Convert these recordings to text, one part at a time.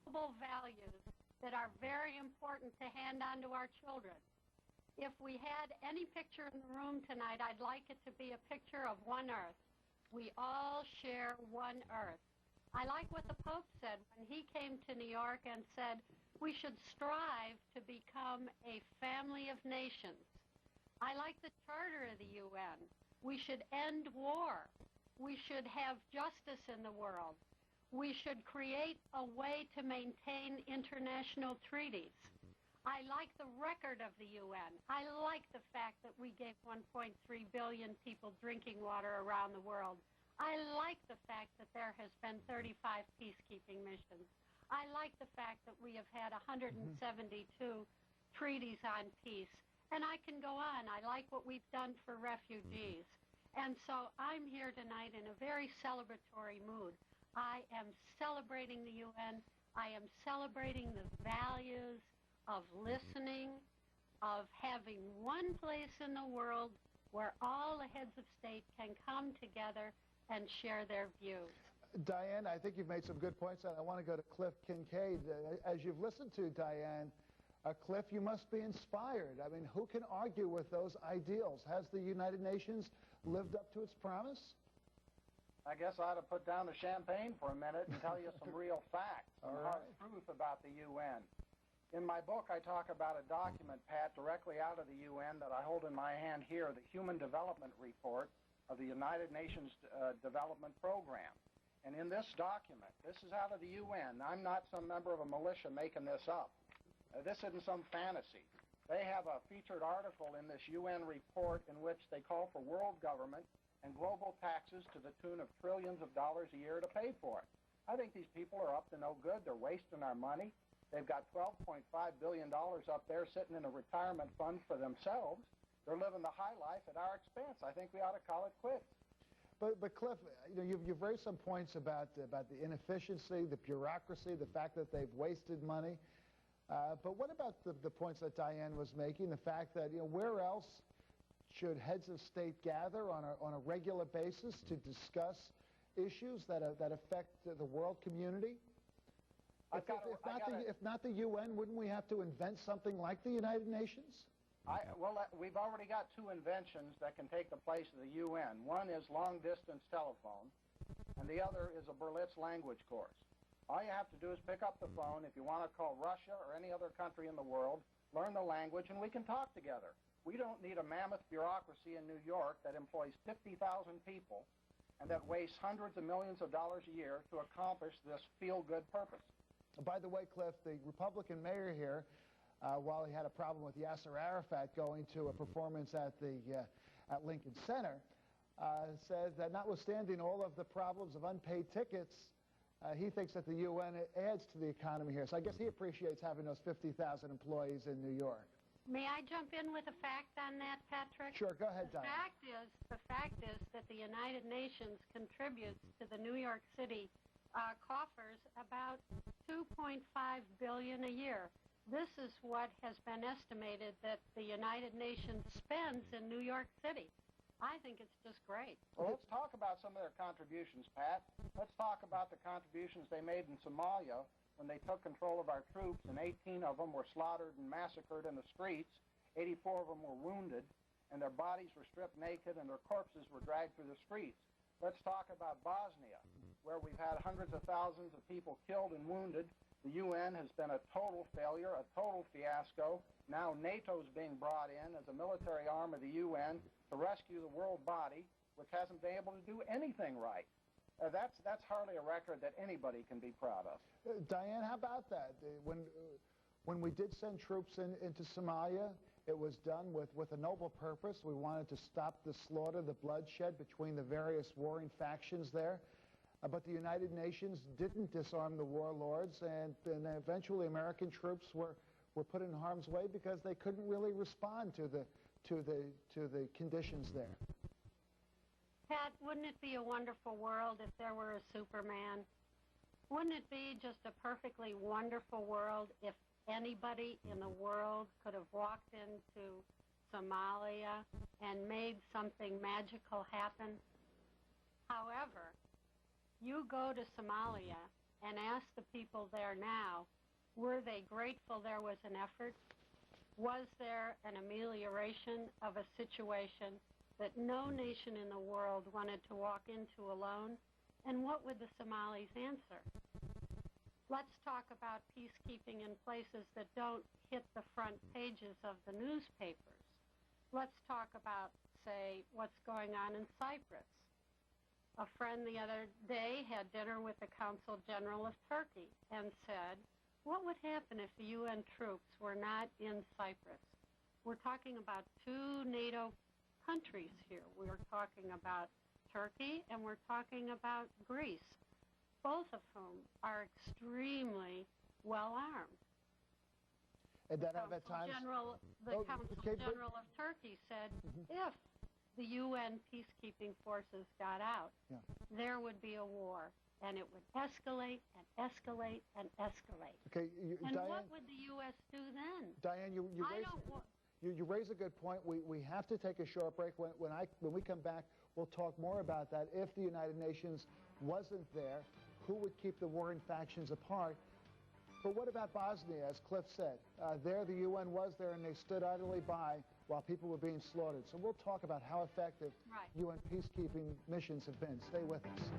noble values that are very important to hand on to our children. If we had any picture in the room tonight, I'd like it to be a picture of one Earth. We all share one Earth. I like what the Pope said when he came to New York and said, we should strive to become a family of nations. I like the Charter of the UN. We should end war. We should have justice in the world. We should create a way to maintain international treaties. I like the record of the UN. I like the fact that we gave 1.3 billion people drinking water around the world. I like the fact that there has been 35 peacekeeping missions. I like the fact that we have had 172 treaties on peace. And I can go on. I like what we've done for refugees. And so I'm here tonight in a very celebratory mood. I am celebrating the UN. I am celebrating the values of listening, of having one place in the world where all the heads of state can come together and share their views. Diane, I think you've made some good points, and I want to go to Cliff Kincaid. As you've listened to Diane, Cliff, you must be inspired. I mean, who can argue with those ideals? Has the United Nations lived up to its promise? I guess I ought to put down the champagne for a minute and tell you some real facts, some hard truth about the UN. In my book, I talk about a document, Pat, directly out of the UN that I hold in my hand here, the Human Development Report of the United Nations Development Program. And in this document, this is out of the UN. I'm not some member of a militia making this up. This isn't some fantasy. They have a featured article in this UN report in which they call for world government and global taxes to the tune of trillions of dollars a year to pay for it. I think these people are up to no good. They're wasting our money. They've got $12.5 billion up there sitting in a retirement fund for themselves. They're living the high life at our expense. I think we ought to call it quits. But Cliff, you know, you've raised some points about the inefficiency, the bureaucracy, the fact that they've wasted money. But what about the points that Diane was making, the fact that, you know, where else should heads of state gather on a regular basis to discuss issues that affect the world community? If not the UN, wouldn't we have to invent something like the United Nations? Well, we've already got two inventions that can take the place of the UN. One is long-distance telephone, and the other is a Berlitz language course. All you have to do is pick up the phone if you want to call Russia or any other country in the world, learn the language, and we can talk together. We don't need a mammoth bureaucracy in New York that employs 50,000 people and that wastes hundreds of millions of dollars a year to accomplish this feel-good purpose. By the way, Cliff, the Republican mayor here, while he had a problem with Yasser Arafat going to a performance at Lincoln Center, said that notwithstanding all of the problems of unpaid tickets, he thinks that the UN adds to the economy here. So I guess he appreciates having those 50,000 employees in New York. May I jump in with a fact on that, Patrick? Sure, go ahead, Diane. The fact is that the United Nations contributes to the New York City coffers about $2.5 billion a year. This is what has been estimated that the United Nations spends in New York City. I think it's just great. Well, let's talk about some of their contributions, Pat. Let's talk about the contributions they made in Somalia when they took control of our troops, and 18 of them were slaughtered and massacred in the streets. 84 of them were wounded, and their bodies were stripped naked, and their corpses were dragged through the streets. Let's talk about Bosnia, where we've had hundreds of thousands of people killed and wounded. The UN has been a total failure, a total fiasco. Now NATO's being brought in as a military arm of the UN to rescue the world body, which hasn't been able to do anything right. That's hardly a record that anybody can be proud of. Diane, how about that? When we did send troops into Somalia, it was done with a noble purpose. We wanted to stop the slaughter, the bloodshed between the various warring factions there. But the United Nations didn't disarm the warlords, and eventually American troops were put in harm's way because they couldn't really respond to the conditions there. Pat, wouldn't it be a wonderful world if there were a Superman? Wouldn't it be just a perfectly wonderful world if anybody in the world could have walked into Somalia and made something magical happen? However, you go to Somalia and ask the people there now, were they grateful there was an effort? Was there an amelioration of a situation that no nation in the world wanted to walk into alone? And what would the Somalis answer? Let's talk about peacekeeping in places that don't hit the front pages of the newspapers. Let's talk about, say, what's going on in Cyprus. A friend the other day had dinner with the Consul General of Turkey and said, what would happen if the UN troops were not in Cyprus? We're talking about two NATO countries here. We're talking about Turkey and we're talking about Greece, both of whom are extremely well armed. And that have at times... The Consul General of Turkey said if the UN peacekeeping forces got out, there would be a war. And it would escalate and escalate and escalate. Okay, and Diane, what would the U.S. do then? Diane, you raise a good point. We have to take a short break. When we come back, we'll talk more about that. If the United Nations wasn't there, who would keep the warring factions apart? But what about Bosnia, as Cliff said? There the UN was there and they stood idly by while people were being slaughtered. So we'll talk about how effective UN peacekeeping missions have been. Stay with us.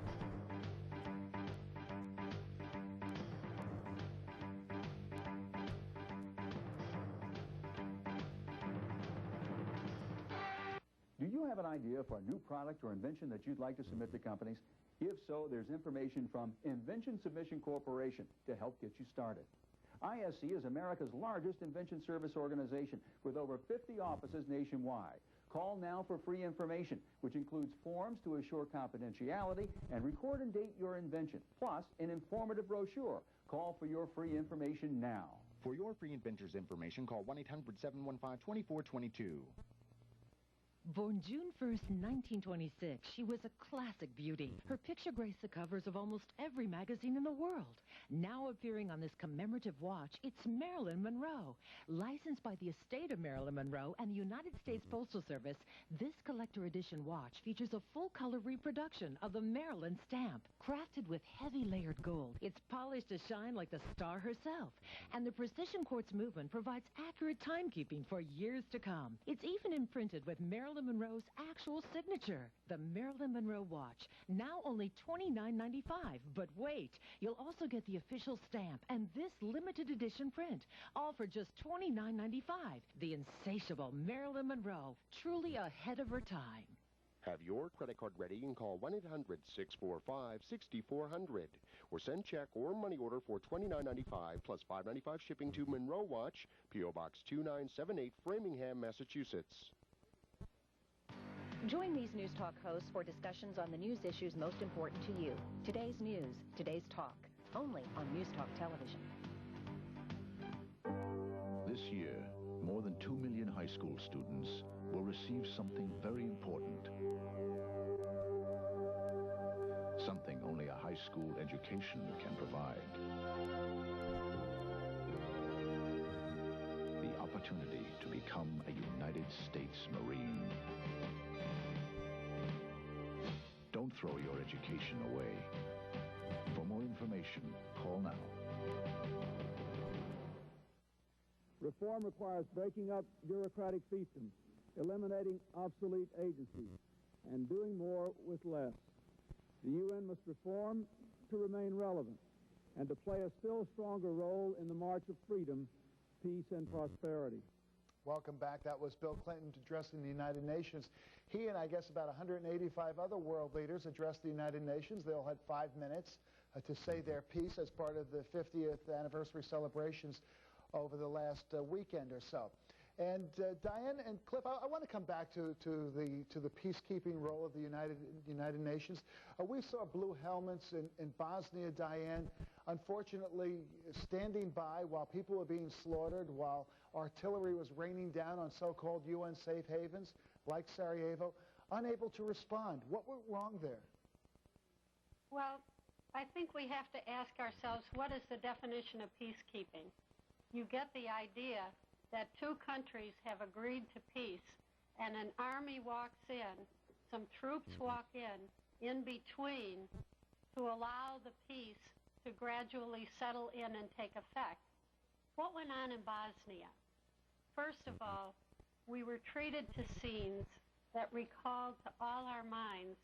Do you have an idea for a new product or invention that you'd like to submit to companies? If so, there's information from Invention Submission Corporation to help get you started. ISC is America's largest invention service organization with over 50 offices nationwide. Call now for free information, which includes forms to assure confidentiality and record and date your invention, plus an informative brochure. Call for your free information now. For your free inventor's information, call 1-800-715-2422. Born June 1st, 1926, she was a classic beauty. Her picture graced the covers of almost every magazine in the world. Now appearing on this commemorative watch, it's Marilyn Monroe. Licensed by the estate of Marilyn Monroe and the United States Postal Service, this collector edition watch features a full-color reproduction of the Marilyn stamp. Crafted with heavy layered gold, it's polished to shine like the star herself. And the precision quartz movement provides accurate timekeeping for years to come. It's even imprinted with Marilyn Monroe's actual signature. The Marilyn Monroe watch, now only $29.95. But wait, you'll also get the official stamp and this limited edition print, all for just $29.95. The insatiable Marilyn Monroe, truly ahead of her time. Have your credit card ready and call 1-800-645-6400 or send check or money order for $29.95 plus $5.95 shipping to Monroe Watch, P.O. Box 2978, Framingham, Massachusetts. Join these News Talk hosts for discussions on the news issues most important to you. Today's news, today's talk, only on News Talk Television. This year, more than 2 million high school students will receive something very important. Something only a high school education can provide. The opportunity to become a United States Marine. Don't throw your education away. For more information, call now. Reform requires breaking up bureaucratic fiefdoms, eliminating obsolete agencies, and doing more with less. The UN must reform to remain relevant and to play a still stronger role in the march of freedom, peace, and prosperity. Welcome back. That was Bill Clinton addressing the United Nations. He and I guess about 185 other world leaders addressed the United Nations. They all had 5 minutes to say their piece as part of the 50th anniversary celebrations over the last weekend or so. And Diane and Cliff, I want to come back to the peacekeeping role of the United Nations. We saw blue helmets in Bosnia, Diane, unfortunately standing by while people were being slaughtered, while artillery was raining down on so-called UN safe havens like Sarajevo, unable to respond. What went wrong there? Well, I think we have to ask ourselves, what is the definition of peacekeeping? You get the idea that two countries have agreed to peace, and an army walks in, some troops walk in between to allow the peace to gradually settle in and take effect. What went on in Bosnia? First of all, we were treated to scenes that recalled to all our minds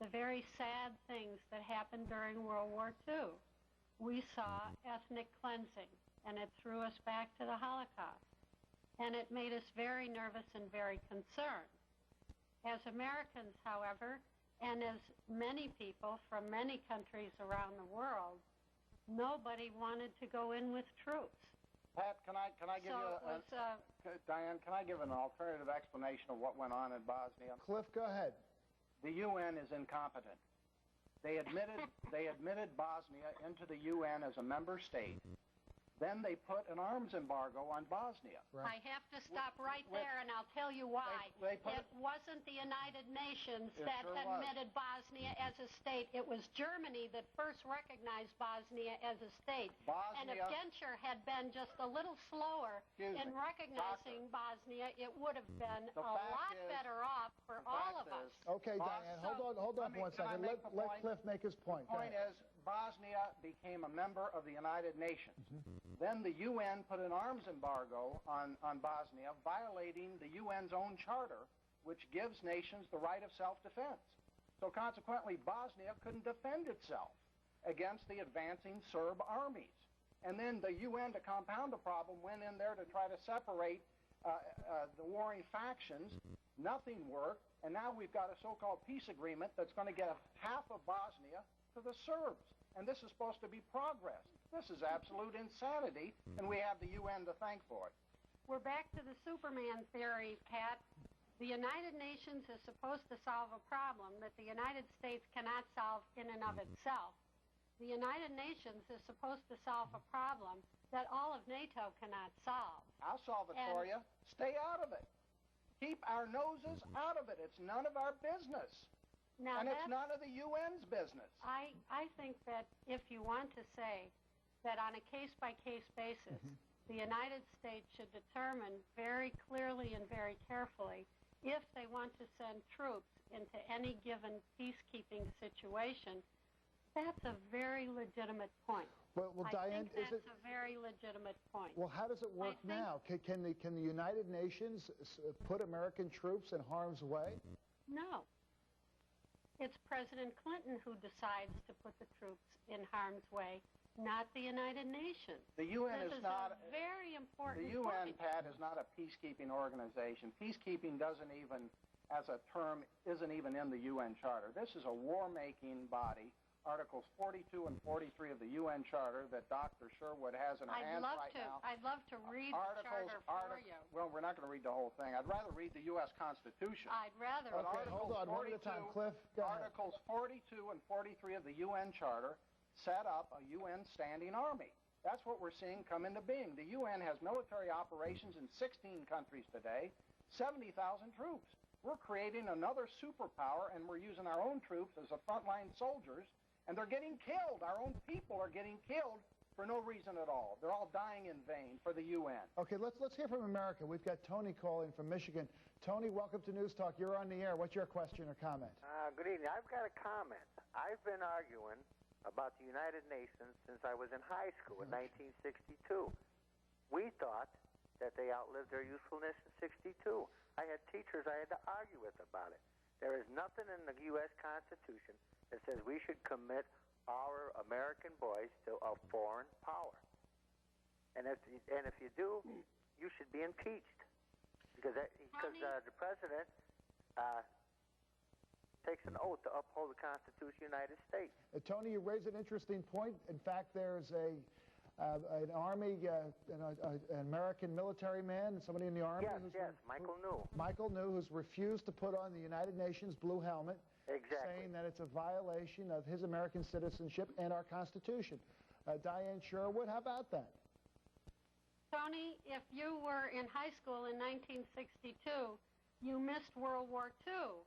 the very sad things that happened during World War II. We saw ethnic cleansing, and it threw us back to the Holocaust. And it made us very nervous and very concerned. As Americans, however, and as many people from many countries around the world, nobody wanted to go in with troops. Pat, can I give Diane, can I give an alternative explanation of what went on in Bosnia? Cliff, go ahead. The UN is incompetent. They admitted Bosnia into the UN as a member state. Then they put an arms embargo on Bosnia. Right. I have to stop right there, and I'll tell you why. It wasn't the United Nations that admitted Bosnia as a state. It was Germany that first recognized Bosnia as a state. And if Genscher had been just a little slower in recognizing Bosnia, it would have been a lot better off for all of us. Okay, Diane, hold on for 1 second. Let Cliff make his point. The point is, Bosnia became a member of the United Nations. Then the UN put an arms embargo on Bosnia, violating the UN's own charter, which gives nations the right of self-defense. So consequently, Bosnia couldn't defend itself against the advancing Serb armies. And then the UN, to compound the problem, went in there to try to separate the warring factions. Nothing worked, and now we've got a so-called peace agreement that's going to get half of Bosnia to the Serbs. And this is supposed to be progress. This is absolute insanity, and we have the UN to thank for it. We're back to the Superman theory, Pat. The United Nations is supposed to solve a problem that the United States cannot solve in and of itself. The United Nations is supposed to solve a problem that all of NATO cannot solve. I'll solve it for you. Stay out of it. Keep our noses out of it. It's none of our business. Now, and it's none of the UN's business. I think that if you want to say that on a case-by-case basis, the United States should determine very clearly and very carefully if they want to send troops into any given peacekeeping situation, that's a very legitimate point. Well, Diane, that's a very legitimate point. Well, how does it work now? Can the United Nations put American troops in harm's way? No. It's President Clinton who decides to put the troops in harm's way, not the United Nations. The UN is not a very important The UN, Pat, is not a peacekeeping organization. Peacekeeping doesn't even, as a term, isn't even in the UN Charter. This is a war-making body. Articles 42 and 43 of the UN Charter that Dr. Sherwood has in her hands right now. I'd love to read the Charter for you. Well, we're not going to read the whole thing. I'd rather read the U.S. Constitution. I'd rather. Okay, hold on, one at a time. Cliff, go ahead. Articles 42 and 43 of the UN Charter set up a UN standing army. That's what we're seeing come into being. The UN has military operations in 16 countries today, 70,000 troops. We're creating another superpower, and we're using our own troops as the frontline soldiers. And they're getting killed. Our own people are getting killed for no reason at all. They're all dying in vain for the UN. Okay, let's hear from America. We've got Tony calling from Michigan. Tony, welcome to News Talk. You're on the air. What's your question or comment? Good evening. I've got a comment. I've been arguing about the United Nations since I was in high school in 1962. We thought that they outlived their usefulness in 62. I had teachers I had to argue with about it. There is nothing in the U.S. Constitution that says we should commit our American boys to a foreign power. And if you do, you should be impeached. Because the president takes an oath to uphold the Constitution of the United States. Tony, you raise an interesting point. In fact, there's an Army, an American military man, somebody in the Army. Yes, Michael New. Michael New, who's refused to put on the United Nations blue helmet. Exactly. Saying that it's a violation of his American citizenship and our Constitution. Diane Sherwood, how about that? Tony, if you were in high school in 1962, you missed World War II.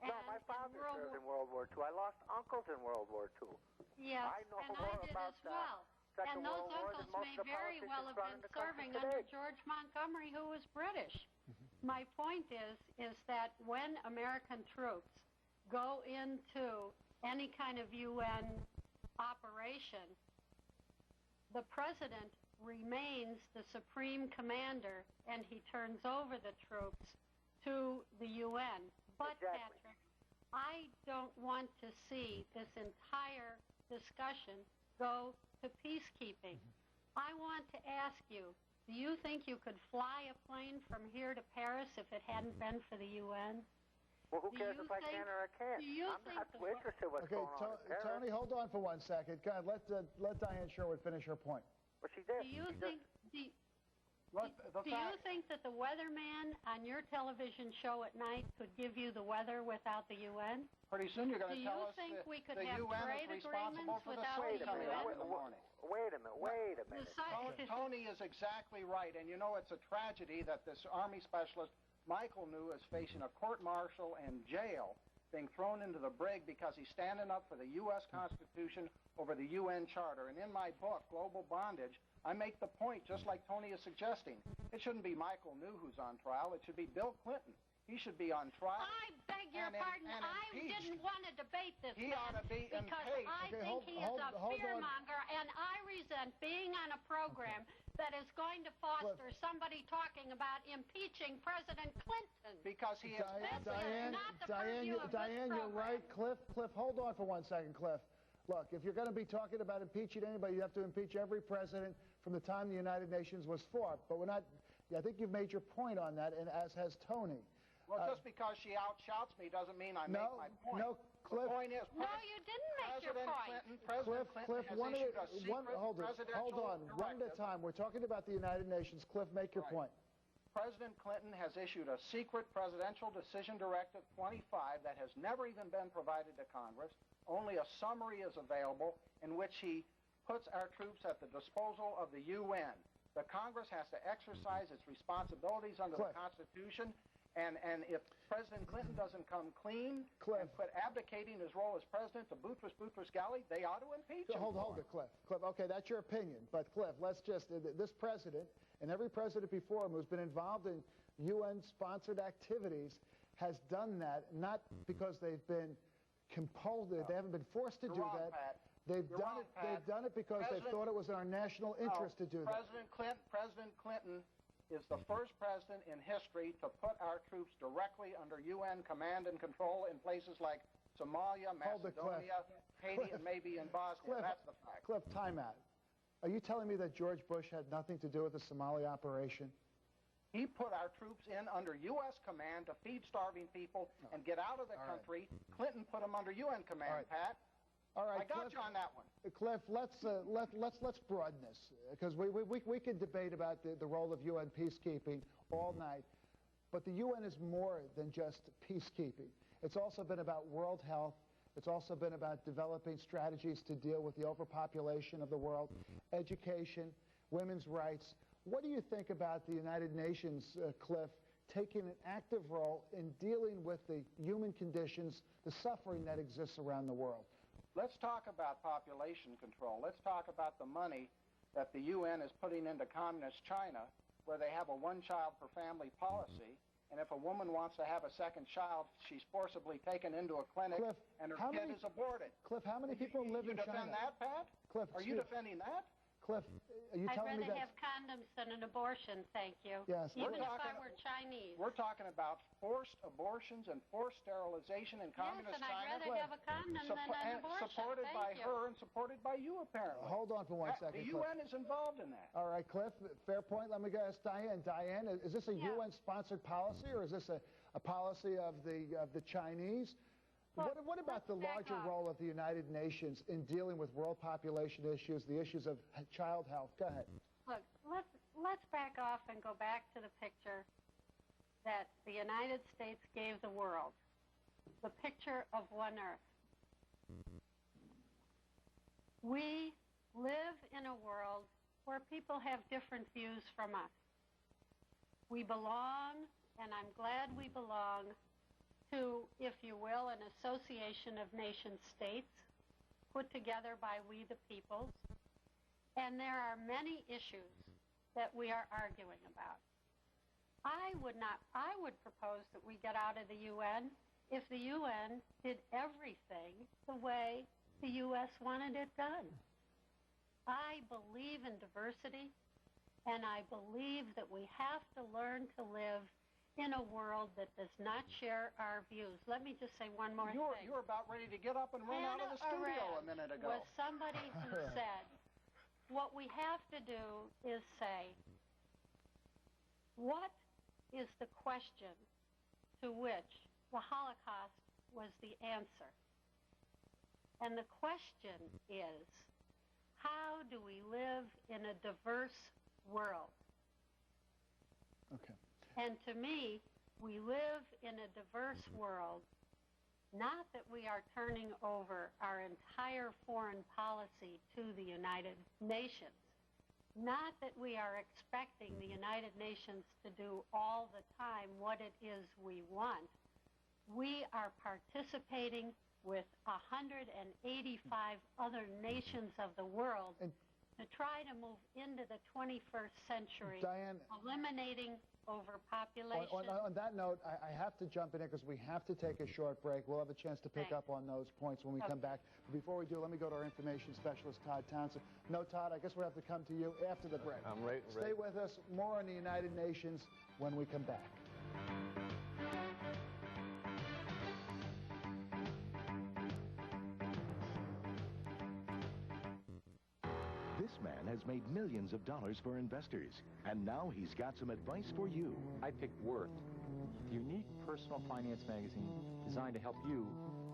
No, my father served in World War II. I lost uncles in World War II. Yes, I know and more I did about as well. And those uncles may very well have been serving under George Montgomery, who was British. My point is that when American troops go into any kind of UN operation, the president remains the supreme commander and he turns over the troops to the UN. But, Patrick, I don't want to see this entire discussion go to peacekeeping. I want to ask you, do you think you could fly a plane from here to Paris if it hadn't been for the UN? Well, who cares if I can or I can't? I'm not too interested in what's going on in Paris. Tony, hold on for 1 second. God, let Diane Sherwood finish her point. Well, she did. Do you think that the weatherman on your television show at night could give you the weather without the UN? Pretty soon you're going to tell us Do you think we could the have UN trade is responsible agreements for the without sun the coming UN? out in the morning. Wait a minute. Tony is exactly right, and you know it's a tragedy that this Army specialist, Michael New, is facing a court-martial and jail, being thrown into the brig because he's standing up for the U.S. Constitution over the UN Charter. And in my book, Global Bondage, I make the point, just like Tony is suggesting, it shouldn't be Michael New who's on trial, it should be Bill Clinton. He should be on trial. I beg your pardon. I didn't want to debate this He ought to be because impeached. I think he is a fearmonger, and I resent being on a program that is going to foster somebody talking about impeaching President Clinton. Because he is Diane, you're right. Cliff, hold on for 1 second, Cliff. Look, if you're going to be talking about impeaching anybody, you have to impeach every president from the time the United Nations was formed. But we're not, I think you've made your point on that, and as has Tony. Well, just because she outshouts me doesn't mean I make my point. No, Cliff. The point is, no, you didn't make your point. President Clinton has issued a secret presidential hold on, one at a time. We're talking about the United Nations. Cliff, make your point. President Clinton has issued a secret presidential decision directive 25 that has never even been provided to Congress. Only a summary is available in which he puts our troops at the disposal of the UN. The Congress has to exercise its responsibilities under the Constitution. And if President Clinton doesn't come clean and quit abdicating his role as president to Boutros Ghali, they ought to impeach him. Hold it, Cliff. Okay, that's your opinion. But, Cliff, let's just, this president and every president before him who's been involved in UN-sponsored activities has done that, not because they've been compelled, they haven't been forced to do that. Pat. They've done it because they thought it was in our national interest to do that. President Clinton is the first president in history to put our troops directly under UN command and control in places like Somalia, Macedonia, Haiti, and maybe in Bosnia. That's the fact. Cliff, time out. Are you telling me that George Bush had nothing to do with the Somali operation? He put our troops in under U.S. command to feed starving people and get out of the country. Clinton put them under UN command, Pat. All right, I got you on that one. Cliff, let's broaden this, because we can debate about the role of UN peacekeeping all night, but the UN is more than just peacekeeping. It's also been about world health. It's also been about developing strategies to deal with the overpopulation of the world, education, women's rights. What do you think about the United Nations, Cliff, taking an active role in dealing with the human conditions, the suffering that exists around the world? Let's talk about population control. Let's talk about the money that the UN is putting into communist China, where they have a one-child-per-family policy, and if a woman wants to have a second child, she's forcibly taken into a clinic, and her kid is aborted. Cliff, how many people live in China? You defend that, Pat? Cliff, are you defending that? Cliff, are you telling me that? I'd rather have condoms than an abortion, thank you. Yes. Even if I were Chinese. We're talking about forced abortions and forced sterilization in communist China. Yes, and I'd rather have a condom than an abortion. Supported by her and supported by you, apparently. Hold on for 1 second, The UN is involved in that. All right, Cliff, fair point. Let me go ask Diane. Diane, is this a UN-sponsored policy, or is this a policy of the Chinese? What about the larger role of the United Nations in dealing with world population issues, the issues of child health? Go ahead. Look, let's back off and go back to the picture that the United States gave the world, the picture of one Earth. We live in a world where people have different views from us. We belong, and I'm glad we belong, to, if you will, an association of nation states put together by we the peoples. And there are many issues that we are arguing about. I would propose that we get out of the UN if the UN did everything the way the U.S. wanted it done. I believe in diversity, and I believe that we have to learn to live in a world that does not share our views. Let me just say one more thing. You were about ready to get up and run out of the studio a minute ago. Was somebody who said, what we have to do is say, what is the question to which the Holocaust was the answer? And the question is, how do we live in a diverse world? Okay. And to me, we live in a diverse world, not that we are turning over our entire foreign policy to the United Nations, not that we are expecting the United Nations to do all the time what it is we want. We are participating with 185 other nations of the world to try to move into the 21st century, Diane, eliminating overpopulation. On that note, I have to jump in here because we have to take a short break. We'll have a chance to pick up on those points when we come back. But before we do, let me go to our information specialist, Todd Townsend. No, Todd, I guess we'll have to come to you after the break. I'm right. Stay with us. More on the United Nations when we come back. This man has made millions of dollars for investors, and now he's got some advice for you. I picked Worth, the unique personal finance magazine designed to help you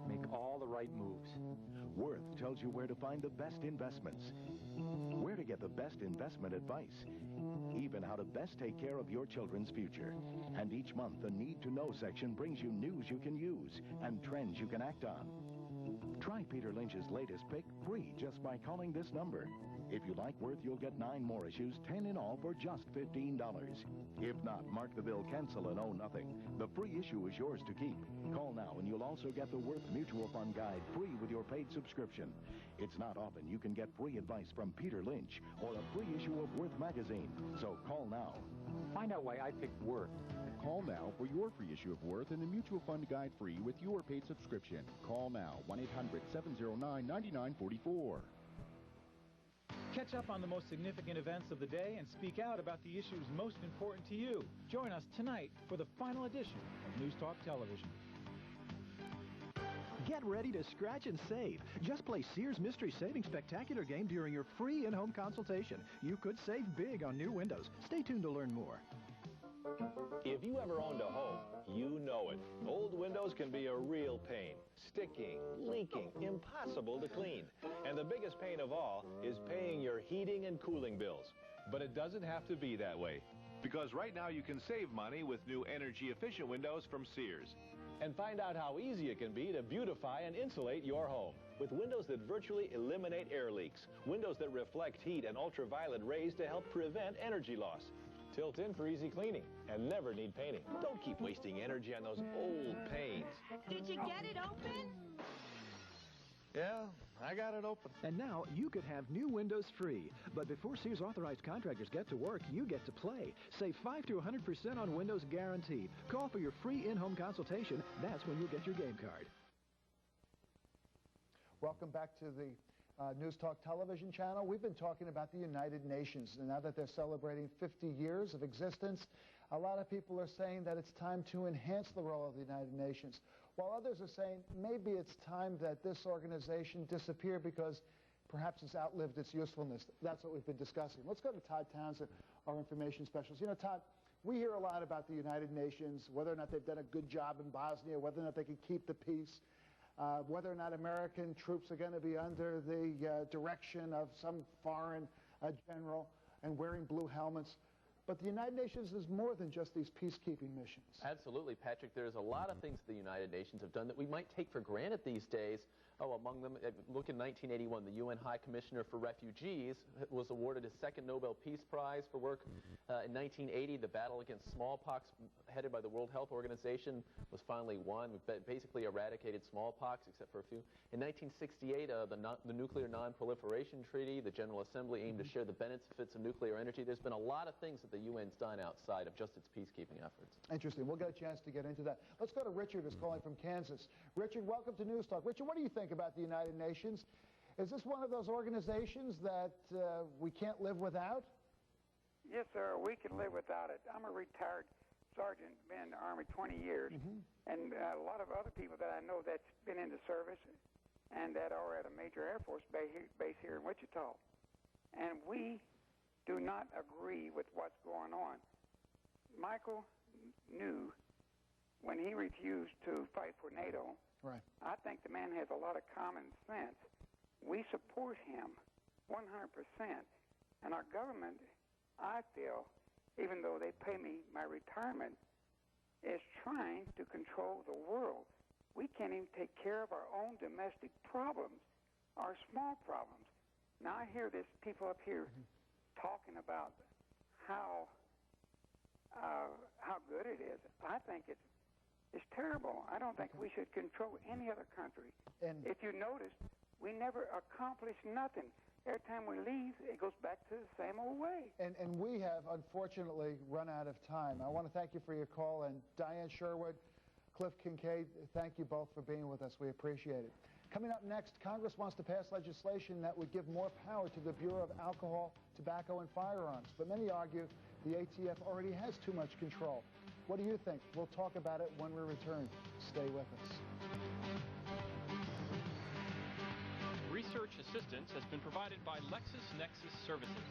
make all the right moves. Worth tells you where to find the best investments, where to get the best investment advice, even how to best take care of your children's future. And each month, the Need to Know section brings you news you can use and trends you can act on. Try Peter Lynch's latest pick free just by calling this number. If you like Worth, you'll get 9 more issues, 10 in all, for just $15. If not, mark the bill, cancel, and owe nothing. The free issue is yours to keep. Call now, and you'll also get the Worth Mutual Fund Guide free with your paid subscription. It's not often you can get free advice from Peter Lynch or a free issue of Worth magazine. So call now. Find out why I picked Worth. Call now for your free issue of Worth and the Mutual Fund Guide free with your paid subscription. Call now, 1-800-709-9944. Catch up on the most significant events of the day and speak out about the issues most important to you. Join us tonight for the final edition of News Talk Television. Get ready to scratch and save. Just play Sears Mystery Saving Spectacular game during your free in-home consultation. You could save big on new windows. Stay tuned to learn more. If you ever owned a home, you know it. Old windows can be a real pain. Sticking, leaking, impossible to clean. And the biggest pain of all is paying your heating and cooling bills. But it doesn't have to be that way. Because right now you can save money with new energy-efficient windows from Sears. And find out how easy it can be to beautify and insulate your home. With windows that virtually eliminate air leaks. Windows that reflect heat and ultraviolet rays to help prevent energy loss. Tilt in for easy cleaning and never need painting. Don't keep wasting energy on those old panes. Did you get it open? Yeah, I got it open. And now you could have new windows free. But before Sears authorized contractors get to work, you get to play. Save 5 to 100% on windows guaranteed. Call for your free in-home consultation. That's when you'll get your game card. Welcome back to the News Talk television channel. We've been talking about the United Nations, and now that they're celebrating 50 years of existence, a lot of people are saying that it's time to enhance the role of the United Nations, while others are saying maybe it's time that this organization disappear because perhaps it's outlived its usefulness. That's what we've been discussing. Let's go to Todd Townsend, our information specialist. You know, Todd, we hear a lot about the United Nations, whether or not they've done a good job in Bosnia, whether or not they can keep the peace. Whether or not American troops are going to be under the direction of some foreign general and wearing blue helmets. But the United Nations is more than just these peacekeeping missions. Absolutely, Patrick. There's a lot of things the United Nations have done that we might take for granted these days. Oh, among them, look in 1981, the UN High Commissioner for Refugees was awarded his second Nobel Peace Prize for work. In 1980, the battle against smallpox, headed by the World Health Organization, was finally won. We basically eradicated smallpox, except for a few. In 1968, the Nuclear Non-Proliferation Treaty, the General Assembly aimed to share the benefits of nuclear energy. There's been a lot of things that the UN's done outside of just its peacekeeping efforts. Interesting. We'll get a chance to get into that. Let's go to Richard, who's calling from Kansas. Richard, welcome to News Talk. Richard, what do you think about the United Nations? Is this one of those organizations that we can't live without? Yes, sir, we can live without it. I'm a retired sergeant, been in the Army 20 years, and a lot of other people that I know that's been in the service and that are at a major Air Force base here in Wichita. And we do not agree with what's going on. Michael knew when he refused to fight for NATO. Right. I think the man has a lot of common sense. We support him 100%. And our government, I feel, even though they pay me my retirement, is trying to control the world. We can't even take care of our own domestic problems, our small problems. Now, I hear this people up here talking about how good it is. I think it's terrible. I don't think we should control any other country. And if you notice, we never accomplish nothing. Every time we leave, it goes back to the same old way. And we have, unfortunately, run out of time. I want to thank you for your call. And Diane Sherwood, Cliff Kincaid, thank you both for being with us. We appreciate it. Coming up next, Congress wants to pass legislation that would give more power to the Bureau of Alcohol, Tobacco, and Firearms. But many argue the ATF already has too much control. What do you think? We'll talk about it when we return. Stay with us. Research assistance has been provided by LexisNexis Services.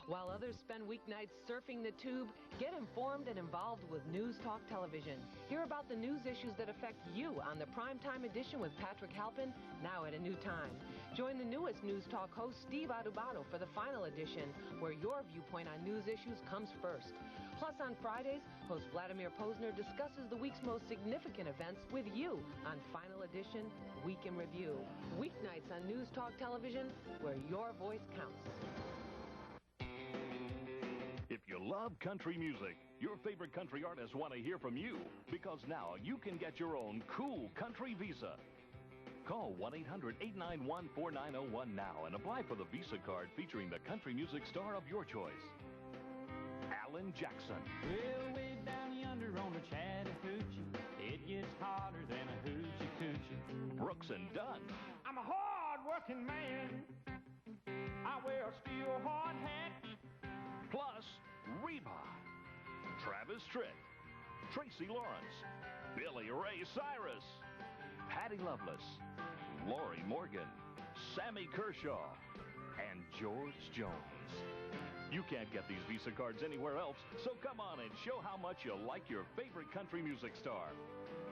While others spend weeknights surfing the tube, get informed and involved with News Talk Television. Hear about the news issues that affect you on the Primetime Edition with Patrick Halpin, now at a new time. Join the newest News Talk host, Steve Adubato, for the final edition, where your viewpoint on news issues comes first. Plus, on Fridays, host Vladimir Posner discusses the week's most significant events with you on Final Edition, Week in Review. Weeknights on News Talk Television, where your voice counts. If you love country music, your favorite country artists want to hear from you, because now you can get your own cool country visa. Call 1-800-891-4901 now and apply for the Visa card featuring the country music star of your choice. Alan Jackson. Well, way down yonder on the Chattahoochee, it gets hotter than a hoochie coochie. Brooks and Dunn. I'm a hard-working man. I wear a steel hard hat. Plus, Reba, Travis Tritt, Tracy Lawrence, Billy Ray Cyrus, Patty Loveless, Lori Morgan, Sammy Kershaw, and George Jones. You can't get these Visa cards anywhere else, so come on and show how much you like your favorite country music star.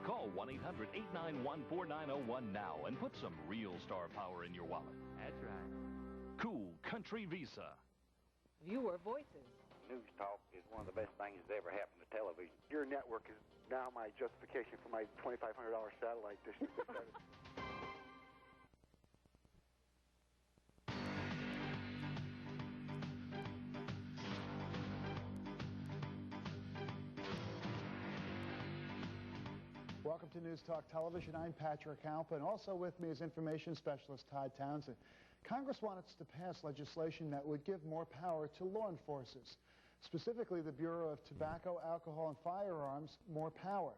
Call 1-800-891-4901 now and put some real star power in your wallet. That's right. Cool Country Visa. Viewer voices. News Talk is one of the best things that ever happened to television. Your network is now my justification for my $2,500 satellite dish. Welcome to News Talk Television. I'm Patrick Halpin. Also with me is Information Specialist Todd Townsend. Congress wants to pass legislation that would give more power to law enforcement, specifically the Bureau of Tobacco, Alcohol, and Firearms, more power.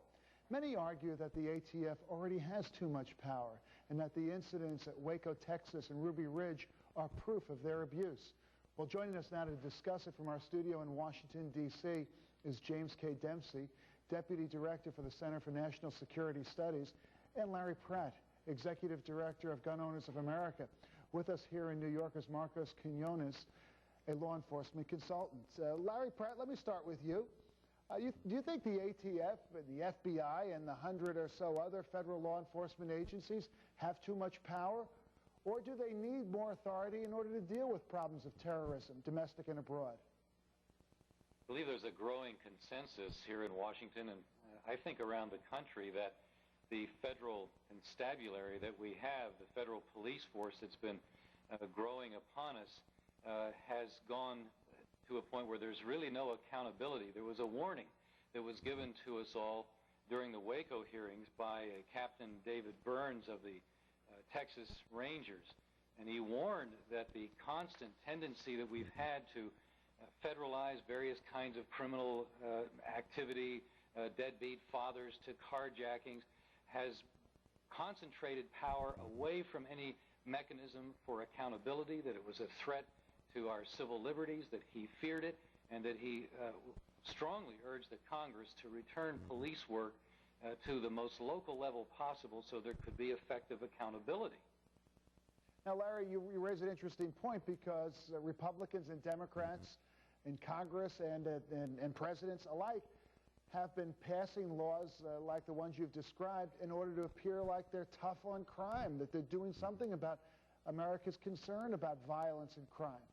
Many argue that the ATF already has too much power and that the incidents at Waco, Texas, and Ruby Ridge are proof of their abuse. Well, joining us now to discuss it from our studio in Washington, D.C. is James K. Dempsey, Deputy Director for the Center for National Security Studies, and Larry Pratt, Executive Director of Gun Owners of America. With us here in New York is Marcos Quinones, a law enforcement consultant. Larry Pratt, let me start with you. Do you think the ATF, the FBI, and the 100 or so other federal law enforcement agencies have too much power? Or do they need more authority in order to deal with problems of terrorism, domestic and abroad? I believe there's a growing consensus here in Washington and I think around the country that the federal constabulary that we have, the federal police force that's been growing upon us, has gone to a point where there's really no accountability. There was a warning that was given to us all during the Waco hearings by Captain David Burns of the Texas Rangers, and he warned that the constant tendency that we've had to federalize various kinds of criminal activity, deadbeat fathers to carjackings, has concentrated power away from any mechanism for accountability, that it was a threat to our civil liberties, that he feared it, and that he strongly urged the Congress to return police work to the most local level possible so there could be effective accountability. Now, Larry, you raise an interesting point, because Republicans and Democrats in Congress and presidents alike have been passing laws like the ones you've described in order to appear like they're tough on crime, that they're doing something about America's concern about violence and crime.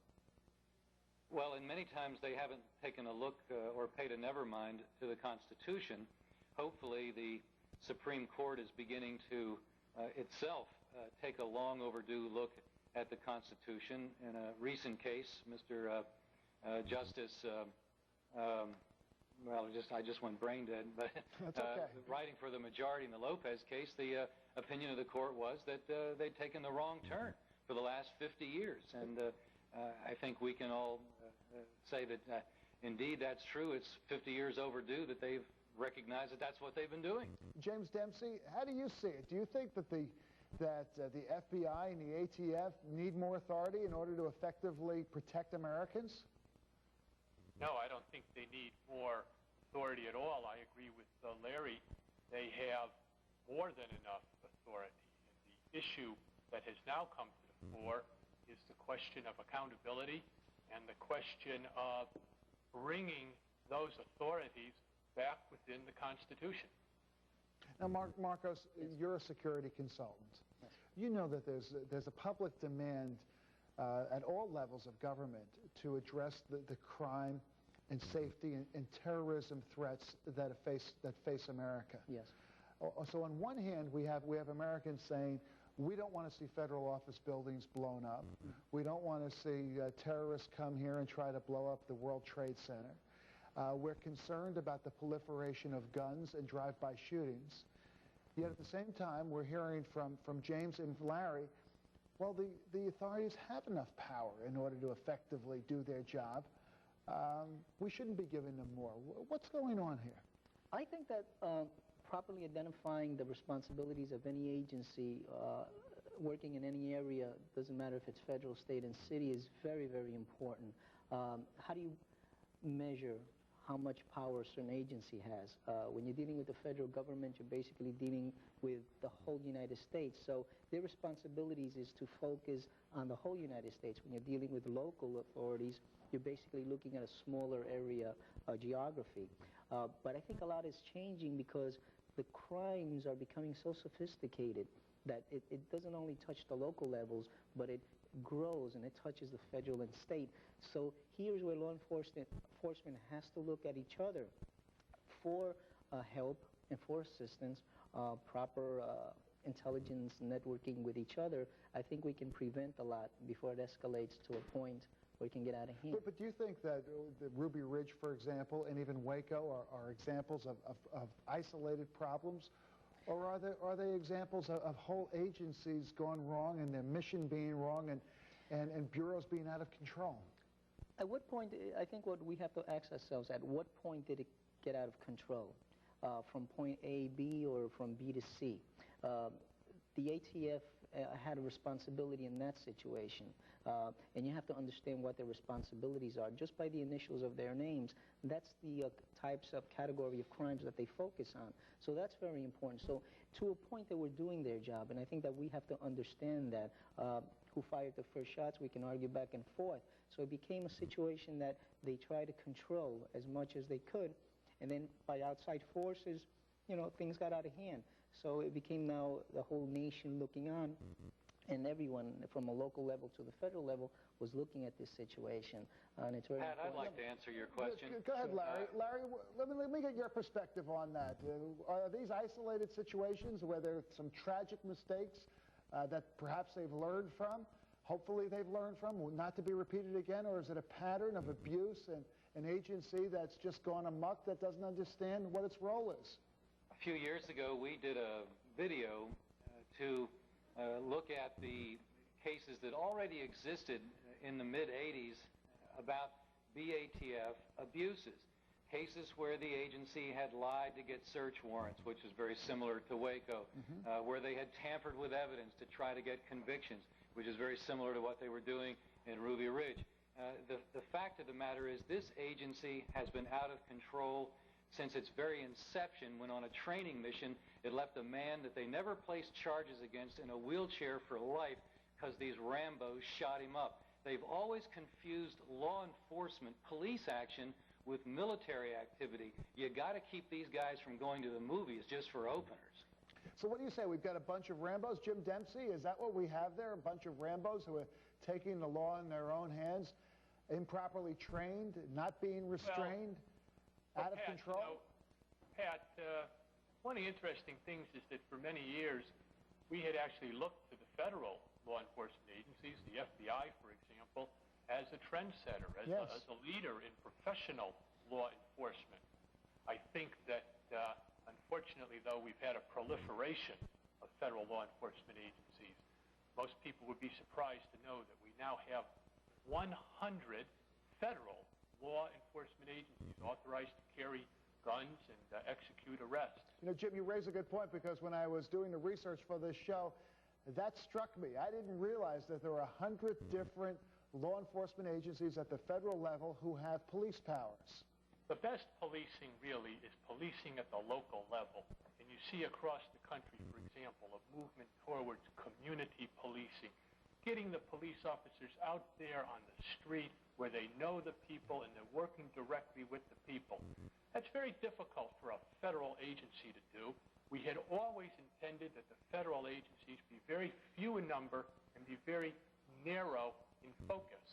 Well, and many times they haven't taken a look or paid a nevermind to the Constitution. Hopefully the Supreme Court is beginning to itself take a long overdue look at the Constitution. In a recent case, Mr. Justice, well, I just went brain dead, but okay. Writing for the majority in the Lopez case, the opinion of the court was that they'd taken the wrong turn for the last 50 years. And I think we can all say that indeed that's true. It's 50 years overdue that they've recognized that that's what they've been doing. James Dempsey, how do you see it? Do you think that the FBI and the ATF need more authority in order to effectively protect Americans? No, I don't think they need more authority at all. I agree with Larry. They have more than enough authority. And the issue that has now come to the fore is the question of accountability and the question of bringing those authorities back within the Constitution. Now, Marcos, you're a security consultant. Yes. You know that there's a public demand at all levels of government to address the crime and safety and terrorism threats that face America. Yes. So on one hand, we have Americans saying, we don't want to see federal office buildings blown up. We don't want to see terrorists come here and try to blow up the World Trade Center. We're concerned about the proliferation of guns and drive-by shootings. Yet at the same time, we're hearing from James and Larry, well, the authorities have enough power in order to effectively do their job. We shouldn't be giving them more. What's going on here? I think that properly identifying the responsibilities of any agency working in any area, doesn't matter if it's federal, state, and city, is very, very important. How do you measure how much power a certain agency has? When you're dealing with the federal government, you're basically dealing with the whole United States. So their responsibilities is to focus on the whole United States. When you're dealing with local authorities, you're basically looking at a smaller area geography. But I think a lot is changing because the crimes are becoming so sophisticated that it doesn't only touch the local levels, but it grows and it touches the federal and state. So here's where law enforcement has to look at each other for help and for assistance, proper intelligence networking with each other. I think we can prevent a lot before it escalates to a point where it can get out of hand. But do you think that the Ruby Ridge, for example, and even Waco are examples of isolated problems? Or are they examples of whole agencies gone wrong and their mission being wrong and bureaus being out of control? At what point, I think what we have to ask ourselves, at what point did it get out of control? From point A, B, or from B to C? The ATF had a responsibility in that situation. And you have to understand what their responsibilities are. Just by the initials of their names, that's the types of category of crimes that they focus on. So that's very important. So to a point that we're doing their job, and I think that we have to understand that. Who fired the first shots, we can argue back and forth. So it became a situation that they tried to control as much as they could, and then by outside forces, you know, things got out of hand. So it became now the whole nation looking on, and everyone from a local level to the federal level was looking at this situation. And it's very Pat, I'd like to answer your question. Go ahead, Larry. Larry, let me get your perspective on that. Are these isolated situations where there are some tragic mistakes that perhaps they've learned from, hopefully they've learned from, not to be repeated again, or is it a pattern of abuse and an agency that's just gone amok that doesn't understand what its role is? A few years ago, we did a video to look at the cases that already existed in the mid-'80s about BATF abuses. cases where the agency had lied to get search warrants, which is very similar to Waco, where they had tampered with evidence to try to get convictions, which is very similar to what they were doing in Ruby Ridge. The fact of the matter is this agency has been out of control since its very inception, when on a training mission it left a man that they never placed charges against in a wheelchair for life because these Rambos shot him up. They've always confused law enforcement, police action, with military activity. You got to keep these guys from going to the movies just for openers. So what do you say? We've got a bunch of Rambos. Jim Dempsey, is that what we have there? A bunch of Rambos who are taking the law in their own hands, improperly trained, not being restrained, out of control? You know, Pat, one of the interesting things is that for many years we had actually looked to the federal law enforcement agencies, the FBI, for example, as a trendsetter, as a leader in professional law enforcement. I think that, unfortunately, though, we've had a proliferation of federal law enforcement agencies. Most people would be surprised to know that we now have 100 federal law enforcement agencies authorized to carry guns and execute arrests. You know, Jim, you raise a good point, because when I was doing the research for this show, that struck me. I didn't realize that there were 100 different law enforcement agencies at the federal level who have police powers. The best policing, really, is policing at the local level. And you see across the country, for example, a movement towards community policing, getting the police officers out there on the street where they know the people and they're working directly with the people. That's very difficult for a federal agency to do. We had always intended that the federal agencies be very few in number and be very narrow in focus.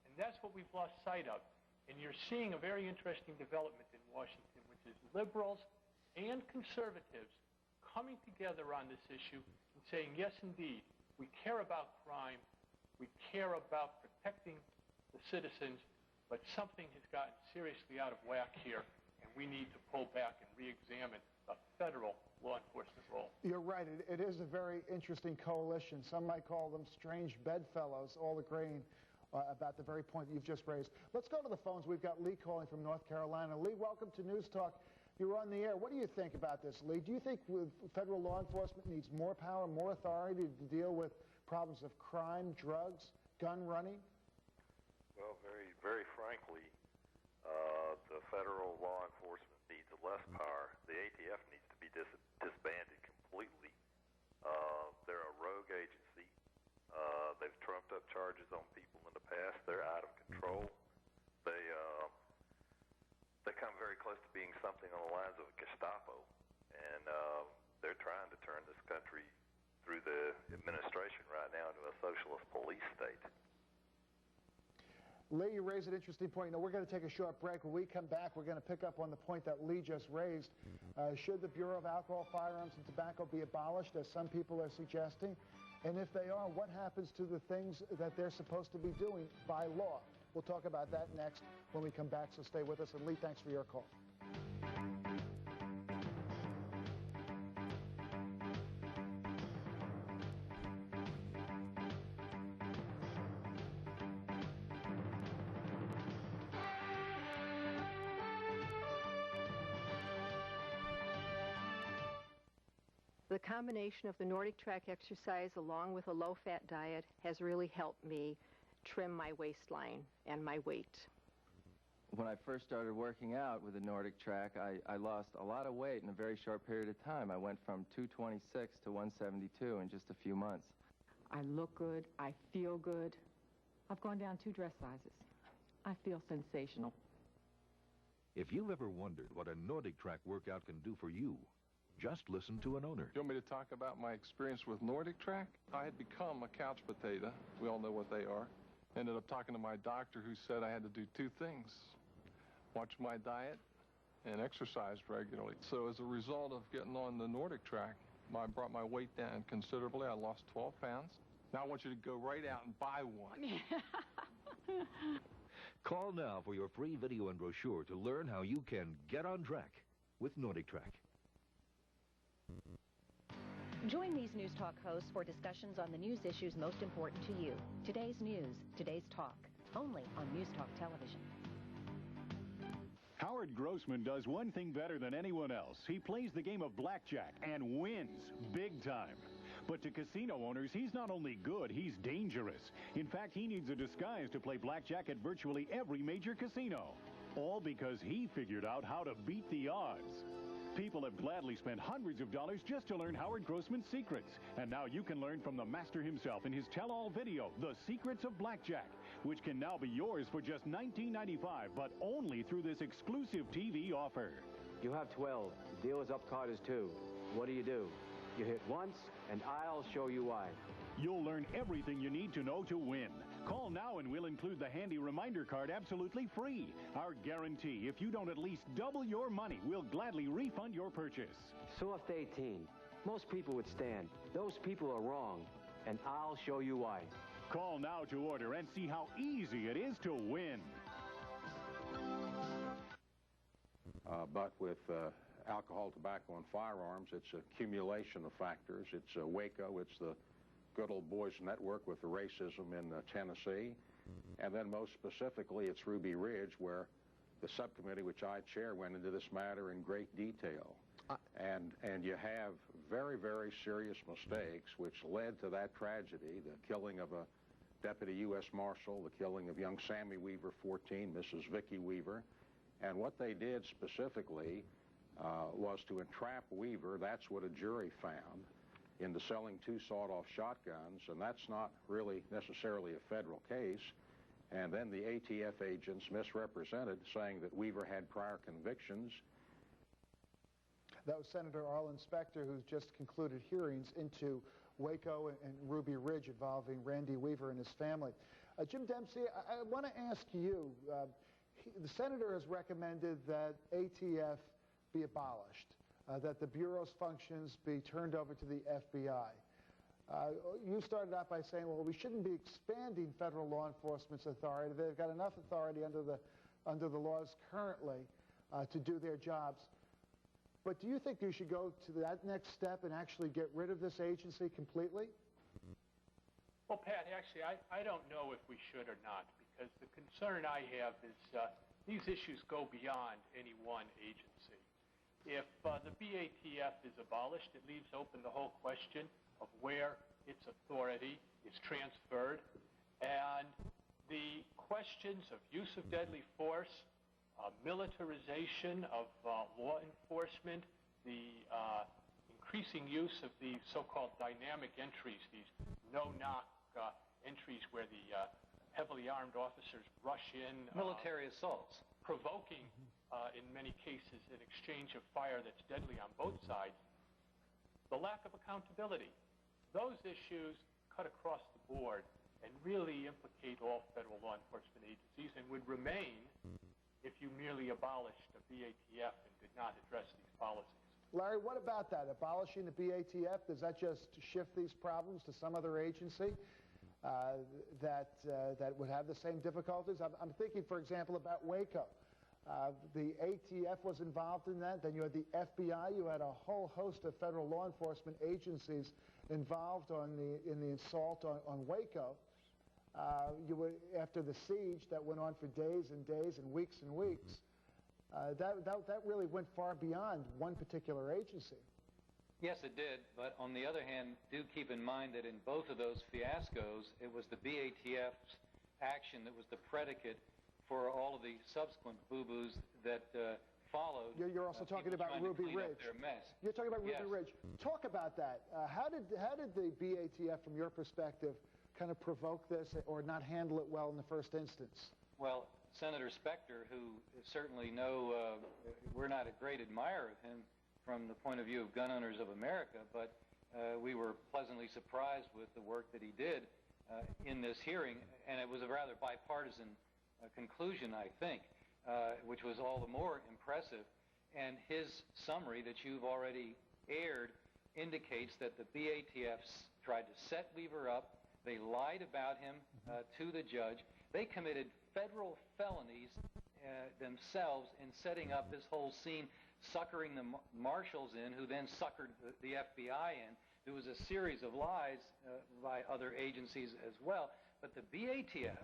And that's what we've lost sight of. And you're seeing a very interesting development in Washington, which is liberals and conservatives coming together on this issue and saying, yes, indeed, we care about crime, we care about protecting the citizens, but something has gotten seriously out of whack here, and we need to pull back and re-examine the federal law enforcement role. You're right. It is a very interesting coalition. Some might call them strange bedfellows, all agreeing about the very point that you've just raised. Let's go to the phones. We've got Lee calling from North Carolina. Lee, welcome to News Talk. You're on the air. What do you think about this, Lee? Do you think federal law enforcement needs more power, more authority to deal with problems of crime, drugs, gun running? Well, very frankly, the federal law enforcement needs less power. The ATF needs to be disbanded completely. They're a rogue agency. They've trumped up charges on people in the past. They're out of control. They come very close to being something on the lines of a Gestapo, and they're trying to turn this country through the administration right now into a socialist police state. Lee, you raise an interesting point. Now, we're going to take a short break. When we come back, we're going to pick up on the point that Lee just raised. Should the Bureau of Alcohol, Firearms, and Tobacco be abolished, as some people are suggesting? And if they are, what happens to the things that they're supposed to be doing by law? We'll talk about that next when we come back, so stay with us. And Lee, thanks for your call. The combination of the Nordic track exercise along with a low-fat diet has really helped me trim my waistline and my weight. When I first started working out with the Nordic track, I lost a lot of weight in a very short period of time. I went from 226 to 172 in just a few months. I look good. I feel good. I've gone down 2 dress sizes. I feel sensational. If you've ever wondered what a Nordic track workout can do for you, just listen to an owner. You want me to talk about my experience with Nordic Track? I had become a couch potato. We all know what they are. Ended up talking to my doctor, who said I had to do 2 things: watch my diet and exercise regularly. So as a result of getting on the Nordic Track, I brought my weight down considerably. I lost 12 pounds. Now I want you to go right out and buy one. Call now for your free video and brochure to learn how you can get on track with Nordic Track. Join these News Talk hosts for discussions on the news issues most important to you. Today's news, today's talk, only on News Talk Television. How Howard Grossman does one thing better than anyone else. He plays the game of blackjack and wins big time. But to casino owners, he's not only good, he's dangerous. In fact, he needs a disguise to play blackjack at virtually every major casino. All because he figured out how to beat the odds. People have gladly spent hundreds of dollars just to learn Howard Grossman's secrets. And now you can learn from the master himself in his tell-all video, The Secrets of Blackjack, which can now be yours for just $19.95, but only through this exclusive TV offer. You have 12. The dealer's up card is 2. What do? You hit once, and I'll show you why. You'll learn everything you need to know to win. Call now and we'll include the handy reminder card absolutely free. Our guarantee, if you don't at least double your money, we'll gladly refund your purchase. Soft 18. Most people would stand. Those people are wrong, and I'll show you why. Call now to order and see how easy it is to win. But with alcohol, tobacco, and firearms, it's an accumulation of factors. It's Waco, it's the good old boys network with the racism in Tennessee, and then most specifically it's Ruby Ridge, where the subcommittee which I chair went into this matter in great detail. And you have very, very serious mistakes which led to that tragedy, the killing of a deputy U.S. Marshal, the killing of young Sammy Weaver, 14, Mrs. Vicky Weaver. And what they did specifically was to entrap Weaver. That's what a jury found, into selling 2 sawed-off shotguns, and that's not really necessarily a federal case. And then the ATF agents misrepresented, saying that Weaver had prior convictions. That was Senator Arlen Specter, who's just concluded hearings into Waco and Ruby Ridge involving Randy Weaver and his family. Jim Dempsey, I want to ask you, the senator has recommended that ATF be abolished, that the Bureau's functions be turned over to the FBI. You started out by saying, well, we shouldn't be expanding federal law enforcement's authority. They've got enough authority under the laws currently to do their jobs. But do you think you should go to that next step and actually get rid of this agency completely? Well, Pat, actually, I don't know if we should or not, because the concern I have is these issues go beyond any one agency. If the BATF is abolished, it leaves open the whole question of where its authority is transferred, and the questions of use of deadly force, militarization of law enforcement, the increasing use of the so-called dynamic entries, these no-knock entries where the heavily armed officers rush in. Military assaults. Provoking, in many cases, an exchange of fire that's deadly on both sides. The lack of accountability. Those issues cut across the board and really implicate all federal law enforcement agencies and would remain if you merely abolished the BATF and did not address these policies. Larry, what about that? Abolishing the BATF, does that just shift these problems to some other agency that would have the same difficulties? I'm thinking, for example, about Waco. The ATF was involved in that. Then you had the FBI. You had a whole host of federal law enforcement agencies involved in the assault on Waco. After the siege that went on for days and days and weeks, that really went far beyond one particular agency. Yes, it did. But on the other hand, do keep in mind that in both of those fiascos, it was the BATF's action that was the predicate for all of the subsequent boo-boos that followed. You're also talking about Ruby Ridge. You're talking about Ruby Ridge. Talk about that. How did the BATF, from your perspective, kind of provoke this or not handle it well in the first instance? Well, Senator Specter, who certainly we're not a great admirer of him from the point of view of gun owners of America, but we were pleasantly surprised with the work that he did in this hearing, and it was a rather bipartisan conclusion, I think, which was all the more impressive. And his summary that you've already aired indicates that the BATF tried to set Weaver up. They lied about him to the judge. They committed federal felonies themselves in setting up this whole scene, suckering the marshals in, who then suckered the FBI in. There was a series of lies by other agencies as well. But the BATF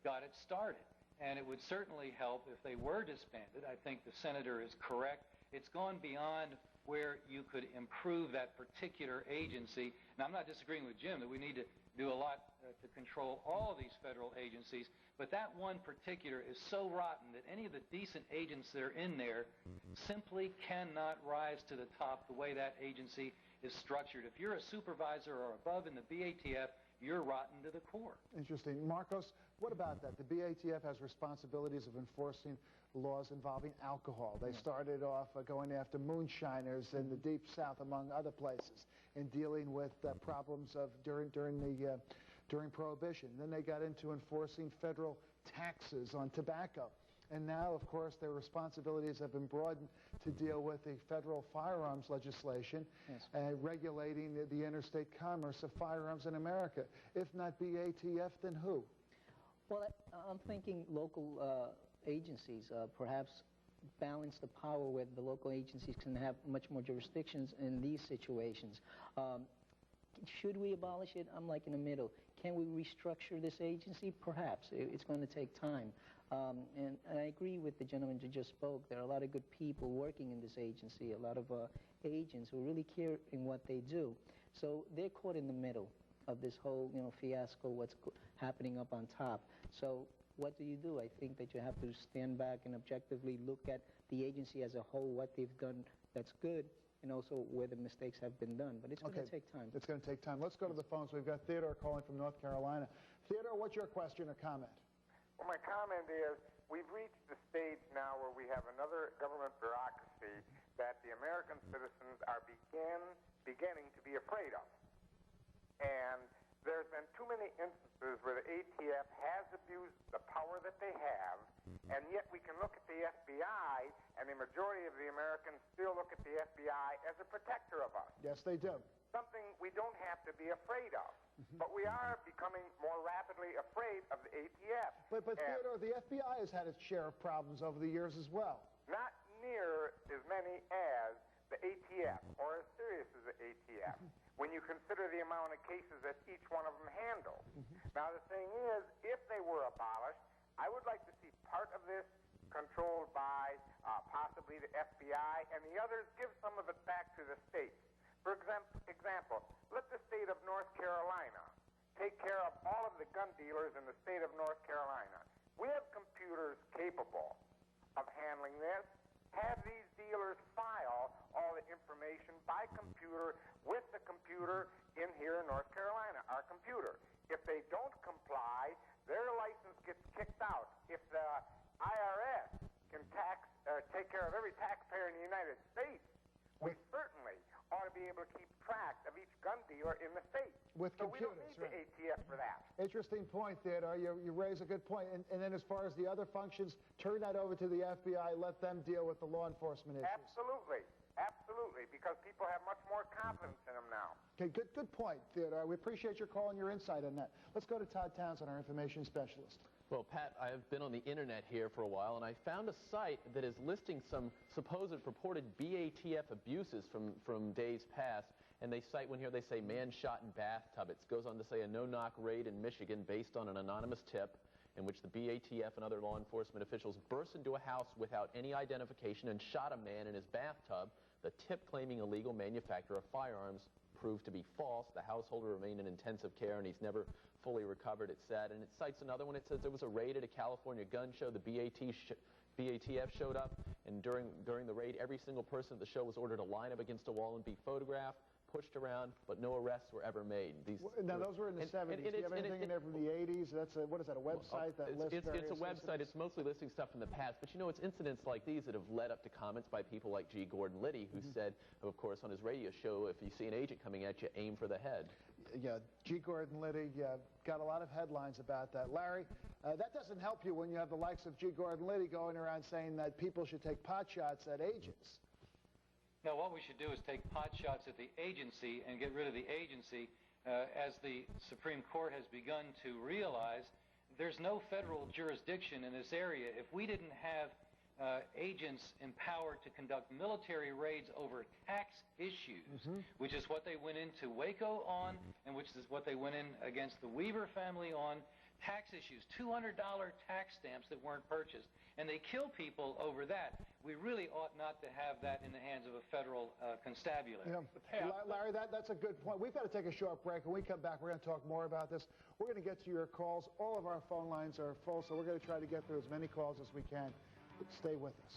got it started. and it would certainly help if they were disbanded. I think the senator is correct. It's gone beyond where you could improve that particular agency. And I'm not disagreeing with Jim that we need to do a lot to control all of these federal agencies, but that one particular is so rotten that any of the decent agents that are in there simply cannot rise to the top the way that agency is structured. If you're a supervisor or above in the BATF, you're rotten to the core. Interesting. Marcos, what about that? The BATF has responsibilities of enforcing laws involving alcohol. They started off going after moonshiners in the Deep South, among other places, and dealing with problems of during Prohibition. Then they got into enforcing federal taxes on tobacco. And now, of course, their responsibilities have been broadened to deal with the federal firearms legislation, regulating the interstate commerce of firearms in America. If not BATF, then who? Well, I'm thinking local agencies, perhaps balance the power where the local agencies can have much more jurisdictions in these situations. Should we abolish it? I'm like in the middle. Can we restructure this agency? Perhaps. It's going to take time. And I agree with the gentleman who just spoke. There are a lot of good people working in this agency, a lot of agents who really care in what they do. So they're caught in the middle of this whole, fiasco, what's happening up on top. So what do? I think that you have to stand back and objectively look at the agency as a whole, what they've done that's good, and also where the mistakes have been done. But it's going to take time. It's going to take time. Let's go to the phones. We've got Theodore calling from North Carolina. Theodore, what's your question or comment? Well, my comment is we've reached the stage now where we have another government bureaucracy that the American citizens are beginning to be afraid of. And there's been too many instances where the ATF has abused the power that they have, and yet we can look at the FBI, and the majority of the Americans still look at the FBI as a protector of us. Yes, they do. Something we don't have to be afraid of. But we are becoming more rapidly afraid of the ATF. But Theodore, the FBI has had its share of problems over the years as well. Not near as many as the ATF, or as serious as the ATF, when you consider the amount of cases that each one of them handles. Now, the thing is, if they were abolished, I would like to see part of this controlled by possibly the FBI, and the others give some of it back to the states. For example, let the state of North Carolina take care of all of the gun dealers in the state of North Carolina. We have computers capable of handling this. Have these dealers file all the information by computer with the computer in here in North Carolina, our computer. If they don't comply, their license gets kicked out. If the IRS can take care of every taxpayer in the United States, we certainly ought to be able to keep track of each gun dealer in the state. With so computers, we don't need the ATF for that. Interesting point, Theodore. You raise a good point. And then as far as the other functions, turn that over to the FBI, let them deal with the law enforcement issues. Absolutely. Absolutely, because people have much more confidence in them now. Okay, good point, Theodore. We appreciate your call and your insight on that. Let's go to Todd Townsend, our information specialist. Well, Pat, I've been on the internet here for a while, and I found a site that is listing some supposed purported BATF abuses from days past. And they cite one here, they say man shot in bathtub. It goes on to say a no-knock raid in Michigan based on an anonymous tip in which the BATF and other law enforcement officials burst into a house without any identification and shot a man in his bathtub. The tip claiming illegal manufacture of firearms proved to be false. The householder remained in intensive care, and he's never fully recovered, it said. And it cites another one. It says there was a raid at a California gun show. The BATF showed up, and during the raid, every single person at the show was ordered to line up against a wall and be photographed, pushed around, but no arrests were ever made. Now, those were in the 70s. Do you have anything in there from the 80s? What is that, a website that lists It's a website. It's mostly listing stuff from the past. But, it's incidents like these that have led up to comments by people like G. Gordon Liddy, who said, of course, on his radio show, if you see an agent coming at you, aim for the head. Yeah, G. Gordon Liddy got a lot of headlines about that. Larry, that doesn't help you when you have the likes of G. Gordon Liddy going around saying that people should take pot shots at agents. No, what we should do is take pot shots at the agency and get rid of the agency. As the Supreme Court has begun to realize, there's no federal jurisdiction in this area. If we didn't have agents empowered to conduct military raids over tax issues, which is what they went into Waco on, and which is what they went in against the Weaver family on, tax issues, $200 tax stamps that weren't purchased, and they kill people over that. We really ought not to have that in the hands of a federal constabulary. You know, Larry, that's a good point. We've got to take a short break. When we come back, we're going to talk more about this. We're going to get to your calls. All of our phone lines are full, so we're going to try to get through as many calls as we can. Stay with us.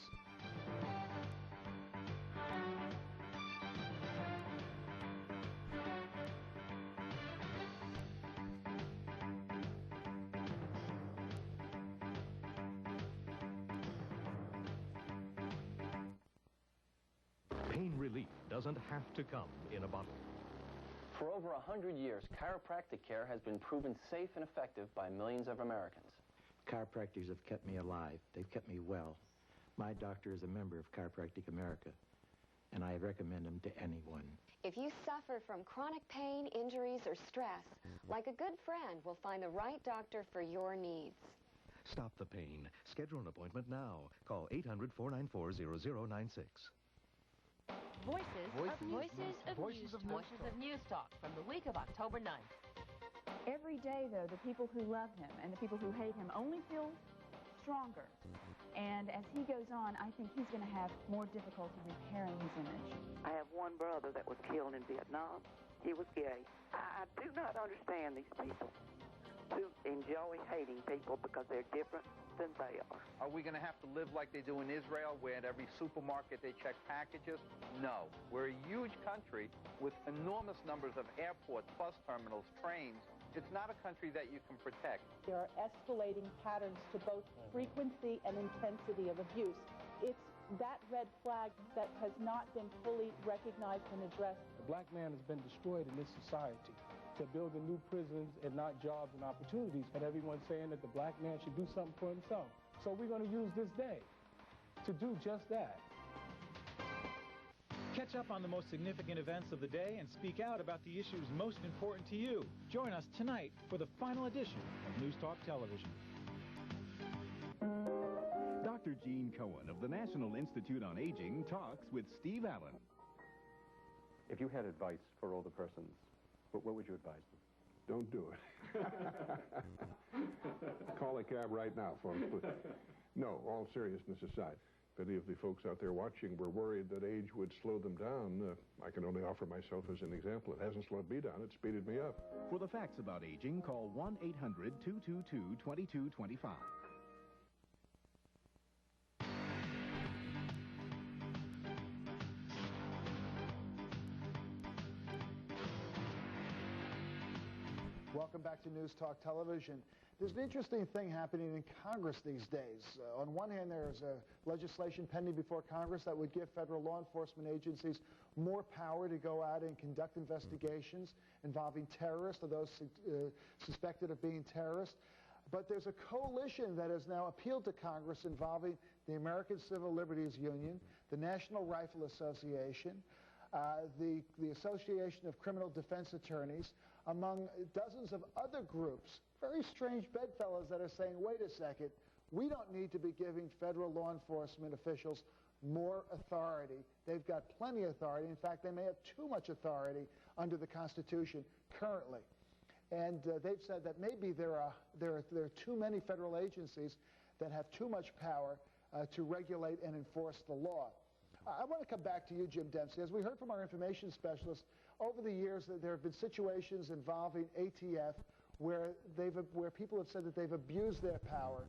Pain relief doesn't have to come in a bottle. For over 100 years, chiropractic care has been proven safe and effective by millions of Americans. Chiropractors have kept me alive. They've kept me well. My doctor is a member of Chiropractic America, and I recommend him to anyone. If you suffer from chronic pain, injuries, or stress, like a good friend will find the right doctor for your needs. Stop the pain. Schedule an appointment now. Call 800-494-0096. Voices of News Talk from the week of October 9th. Every day, though, the people who love him and the people who hate him only feel stronger. And as he goes on, I think he's going to have more difficulty repairing his image. I have one brother that was killed in Vietnam. He was gay. I do not understand these people who enjoy hating people because they're different than they are. Are we going to have to live like they do in Israel, where at every supermarket they check packages? No. We're a huge country with enormous numbers of airports, bus terminals, trains. It's not a country that you can protect. There are escalating patterns to both frequency and intensity of abuse. It's that red flag that has not been fully recognized and addressed. The black man has been destroyed in this society. To build new prisons and not jobs and opportunities, and everyone's saying that the black man should do something for himself. So we're going to use this day to do just that. Catch up on the most significant events of the day and speak out about the issues most important to you. Join us tonight for the final edition of News Talk Television. Dr. Gene Cohen of the National Institute on Aging talks with Steve Allen. If you had advice for older persons, what would you advise them? Don't do it. Call a cab right now, folks. No, all seriousness aside, if any of the folks out there watching were worried that age would slow them down, I can only offer myself as an example. It hasn't slowed me down, it's speeded me up. For the facts about aging, call 1-800-222-2225. Welcome back to News Talk Television. There's an interesting thing happening in Congress these days. On one hand, there's legislation pending before Congress that would give federal law enforcement agencies more power to go out and conduct investigations involving terrorists or those suspected of being terrorists. But there's a coalition that has now appealed to Congress involving the American Civil Liberties Union, the National Rifle Association, the Association of Criminal Defense Attorneys, among dozens of other groups, very strange bedfellows that are saying, wait a second, we don't need to be giving federal law enforcement officials more authority. They've got plenty of authority. In fact, they may have too much authority under the Constitution currently. And they've said that maybe there are too many federal agencies that have too much power to regulate and enforce the law. I want to come back to you, Jim Dempsey. As we heard from our information specialist, over the years there have been situations involving ATF where people have said that they've abused their power.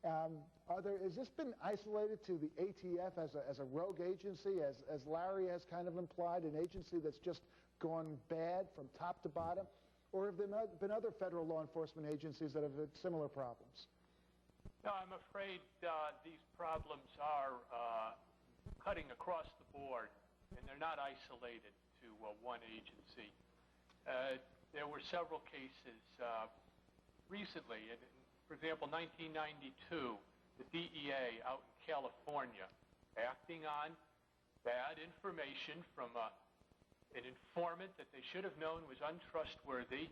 Has this been isolated to the ATF as a rogue agency, as Larry has kind of implied, an agency that's just gone bad from top to bottom? Or have there been other federal law enforcement agencies that have had similar problems? No, I'm afraid these problems are cutting across the board, and they're not isolated to one agency. There were several cases recently. For example, 1992, the DEA out in California, acting on bad information from an informant that they should have known was untrustworthy,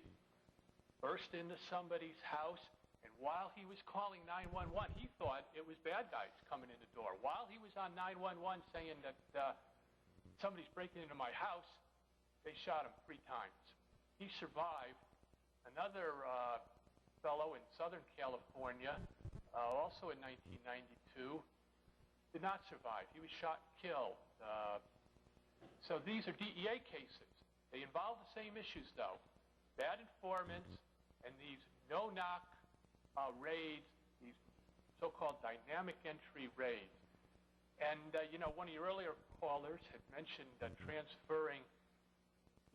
burst into somebody's house, and while he was calling 911, he thought it was bad guys coming in the door. While he was on 911 saying that somebody's breaking into my house, they shot him 3 times. He survived. Another fellow in Southern California, also in 1992, did not survive. He was shot and killed. So these are DEA cases. They involve the same issues, though. Bad informants and these no-knock raids, these so-called dynamic entry raids. And, you know, one of your earlier callers had mentioned transferring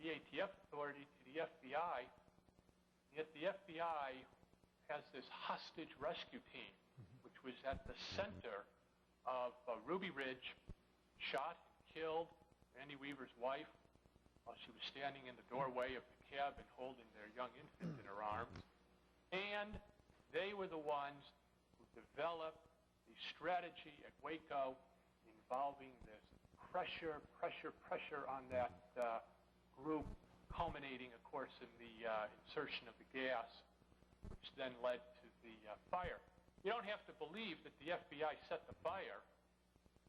the ATF authority to the FBI, yet the FBI has this hostage rescue team, which was at the center of Ruby Ridge, shot and killed Randy Weaver's wife while she was standing in the doorway of the cabin holding their young infant in her arms. And they were the ones who developed the strategy at Waco involving this pressure on that group, culminating, of course, in the insertion of the gas, which then led to the fire. You don't have to believe that the FBI set the fire,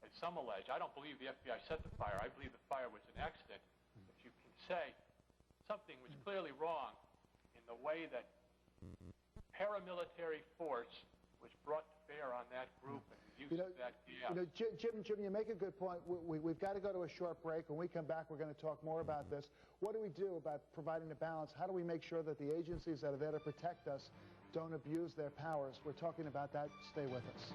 as some allege. I don't believe the FBI set the fire. I believe the fire was an accident. But you can say something was clearly wrong in the way that paramilitary force was brought to bear on that group and the use of that gas. You know, Jim, you make a good point. We've got to go to a short break. When we come back, we're going to talk more about this. What do we do about providing a balance? How do we make sure that the agencies that are there to protect us don't abuse their powers? We're talking about that. Stay with us.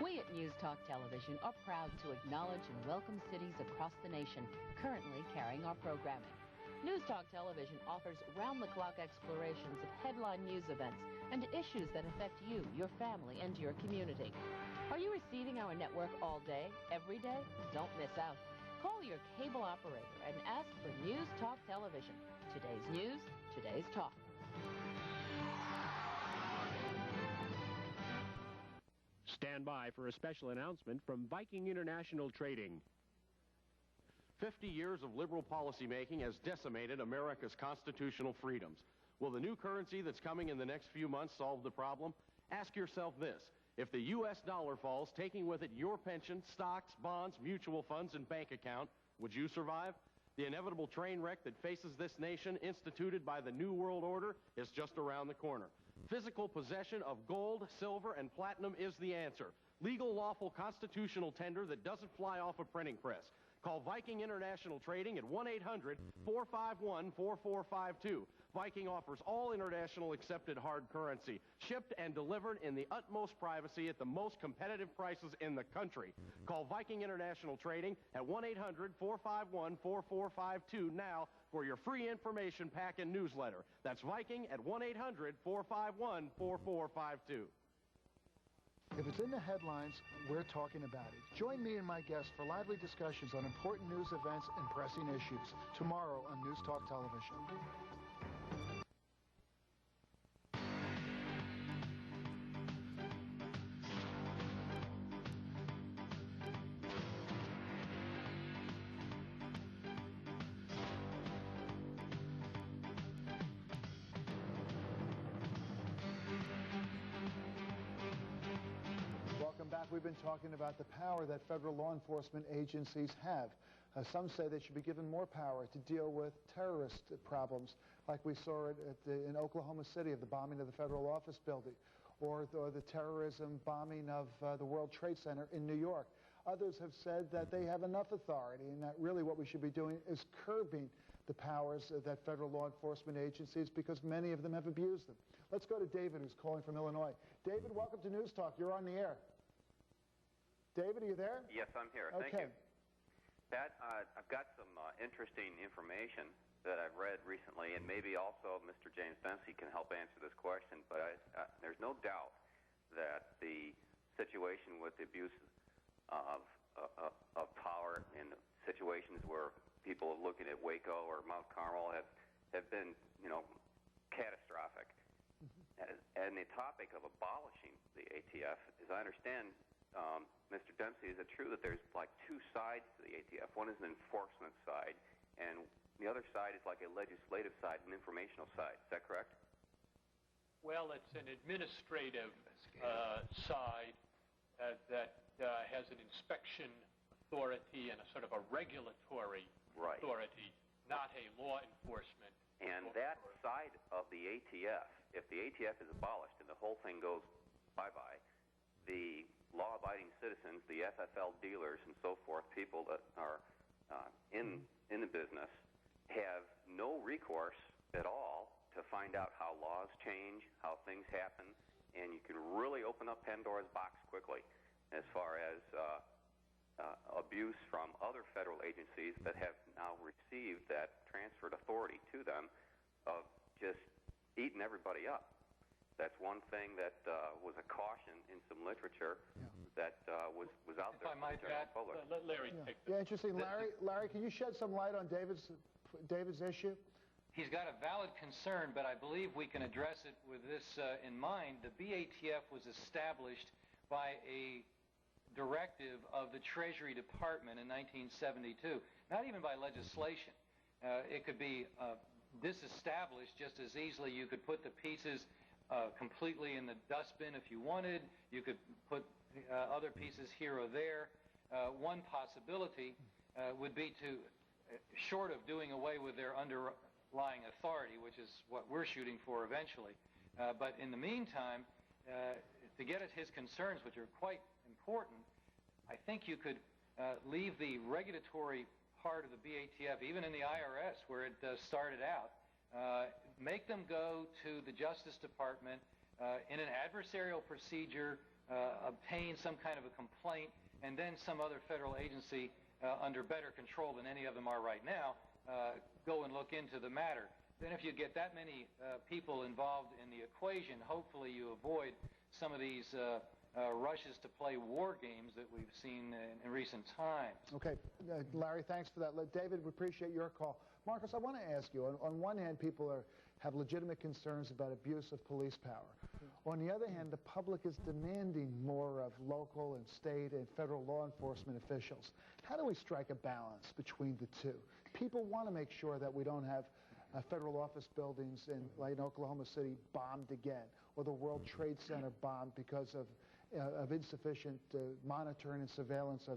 We at News Talk Television are proud to acknowledge and welcome cities across the nation currently carrying our programming. News Talk Television offers round-the-clock explorations of headline news events and issues that affect you, your family, and your community. Are you receiving our network all day, every day? Don't miss out. Call your cable operator and ask for News Talk Television. Today's news, today's talk. Stand by for a special announcement from Viking International Trading. 50 years of liberal policymaking has decimated America's constitutional freedoms. Will the new currency that's coming in the next few months solve the problem? Ask yourself this. If the U.S. dollar falls, taking with it your pension, stocks, bonds, mutual funds, and bank account, would you survive? The inevitable train wreck that faces this nation, instituted by the New World Order, is just around the corner. Physical possession of gold, silver, and platinum is the answer. Legal, lawful, constitutional tender that doesn't fly off a printing press. Call Viking International Trading at 1-800-451-4452. Viking offers all international accepted hard currency, shipped and delivered in the utmost privacy at the most competitive prices in the country. Call Viking International Trading at 1-800-451-4452 now for your free information pack and newsletter. That's Viking at 1-800-451-4452. If it's in the headlines, we're talking about it. Join me and my guests for lively discussions on important news events and pressing issues tomorrow on News Talk Television. We've been talking about the power that federal law enforcement agencies have. Some say they should be given more power to deal with terrorist problems, like we saw in Oklahoma City of the bombing of the federal office building, or the terrorism bombing of the World Trade Center in New York. Others have said that they have enough authority and that really what we should be doing is curbing the powers that federal law enforcement agencies, because many of them have abused them. Let's go to David, who's calling from Illinois. David, welcome to News Talk. You're on the air. David, are you there? Yes, I'm here. Okay. Thank you. Pat, I've got some interesting information that I've read recently, and maybe also Mr. James Dempsey can help answer this question, but there's no doubt that the situation with the abuse of power in situations where people looking at Waco or Mount Carmel have been, catastrophic. And the topic of abolishing the ATF, as I understand, Mr. Dempsey, is it true that there's like two sides to the ATF? One is an enforcement side, and the other side is like a legislative side, an informational side. Is that correct? Well, it's an administrative side that has an inspection authority and a sort of a regulatory authority, not a law enforcement. And that side of the ATF, if the ATF is abolished and the whole thing goes bye-bye, the law-abiding citizens, the FFL dealers and so forth, people that are in the business, have no recourse at all to find out how laws change, how things happen, and you can really open up Pandora's box quickly as far as abuse from other federal agencies that have now received that transferred authority to them of just eating everybody up. That's one thing that was a caution in some literature that was out there. If I might add, let Larry take this. Yeah, interesting. Larry, can you shed some light on David's issue? He's got a valid concern, but I believe we can address it with this in mind. The BATF was established by a directive of the Treasury Department in 1972, not even by legislation. It could be disestablished just as easily. You could put the pieces completely in the dustbin if you wanted. You could put other pieces here or there. One possibility would be to, short of doing away with their underlying authority, which is what we're shooting for eventually, but in the meantime, to get at his concerns, which are quite important, I think you could leave the regulatory part of the BATF, even in the IRS, where it started out, make them go to the Justice Department in an adversarial procedure, obtain some kind of a complaint, and then some other federal agency under better control than any of them are right now, go and look into the matter. Then if you get that many people involved in the equation, hopefully you avoid some of these rushes to play war games that we've seen in recent times. Okay, Larry, thanks for that. David, we appreciate your call. Marcus, I want to ask you, on one hand, people have legitimate concerns about abuse of police power. On the other hand, the public is demanding more of local and state and federal law enforcement officials. How do we strike a balance between the two? People want to make sure that we don't have federal office buildings like in Oklahoma City bombed again, or the World Trade Center bombed because of insufficient monitoring and surveillance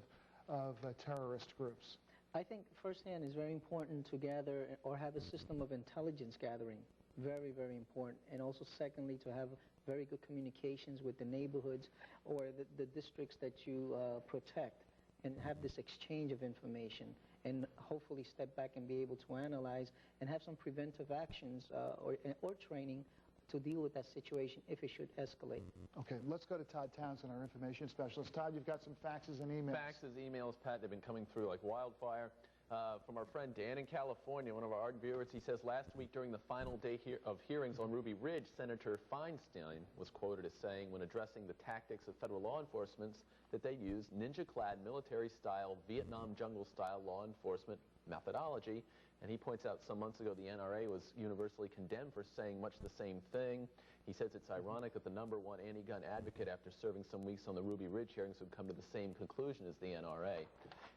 of terrorist groups. I think firsthand is very important to gather or have a system of intelligence gathering. Very, very important. And also secondly, to have very good communications with the neighborhoods or the districts that you protect, and have this exchange of information, and hopefully step back and be able to analyze and have some preventive actions or training to deal with that situation if it should escalate. Okay, let's go to Todd Townsend, our information specialist. Todd, you've got some faxes and emails. Faxes, emails, Pat, they've been coming through like wildfire. From our friend Dan in California, one of our ardent viewers, he says, last week during the final day of hearings on Ruby Ridge, Senator Feinstein was quoted as saying, when addressing the tactics of federal law enforcement, that they use ninja-clad, military-style, Vietnam jungle-style law enforcement methodology. And he points out some months ago the NRA was universally condemned for saying much the same thing. He says it's ironic that the #1 anti-gun advocate, after serving some weeks on the Ruby Ridge hearings, would come to the same conclusion as the NRA.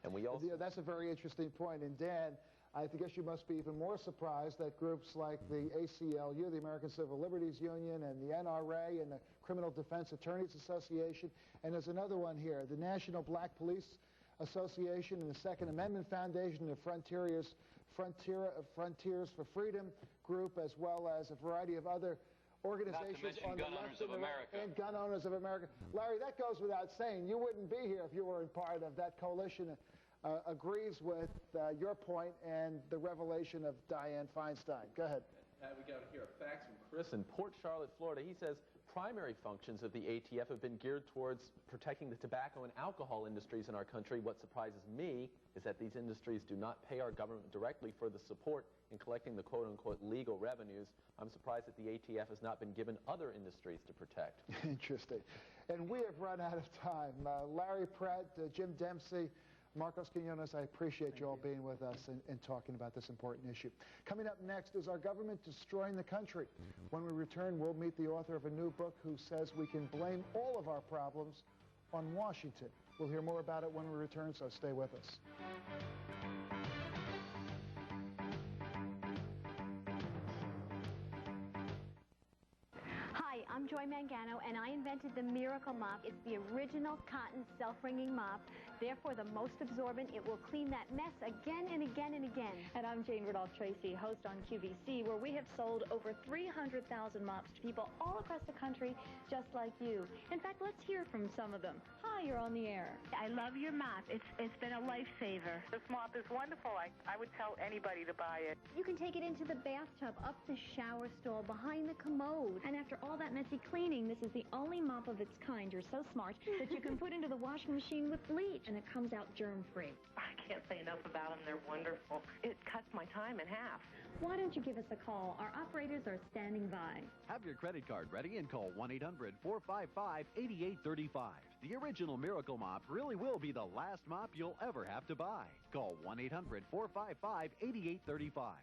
And we also... Yeah, that's a very interesting point. And Dan, I guess you must be even more surprised that groups like the ACLU, the American Civil Liberties Union, and the NRA, and the Criminal Defense Attorneys Association, and there's another one here, the National Black Police Association and the Second Amendment Foundation, the Frontiers for Freedom group, as well as a variety of other organizations on the left and Gun Owners of America. Larry, that goes without saying. You wouldn't be here if you weren't part of that coalition. Agrees with your point and the revelation of Dianne Feinstein. Go ahead. We got here a fax from Chris in Port Charlotte, Florida. He says, primary functions of the ATF have been geared towards protecting the tobacco and alcohol industries in our country. What surprises me is that these industries do not pay our government directly for the support in collecting the quote-unquote legal revenues. I'm surprised that the ATF has not been given other industries to protect. Interesting. And we have run out of time. Larry Pratt, Jim Dempsey, Marcos Quinones, I appreciate you all being with us and talking about this important issue. Coming up next, is our government destroying the country? When we return, we'll meet the author of a new book who says we can blame all of our problems on Washington. We'll hear more about it when we return, so stay with us. Hi, Joy Mangano, and I invented the Miracle Mop. It's the original cotton self-wringing mop. Therefore, the most absorbent. It will clean that mess again and again and again. And I'm Jane Rudolph-Tracy, host on QVC, where we have sold over 300,000 mops to people all across the country, just like you. In fact, let's hear from some of them. Hi, you're on the air. I love your mop. It's been a lifesaver. This mop is wonderful. I would tell anybody to buy it. You can take it into the bathtub, up the shower stall, behind the commode. And after all that messy cleaning, this is the only mop of its kind. You're so smart that you can put into the washing machine with bleach, and it comes out germ-free. I can't say enough about them. They're wonderful. It cuts my time in half. Why don't you give us a call? Our operators are standing by. Have your credit card ready and call 1-800-455-8835. The original Miracle Mop really will be the last mop you'll ever have to buy. Call 1-800-455-8835.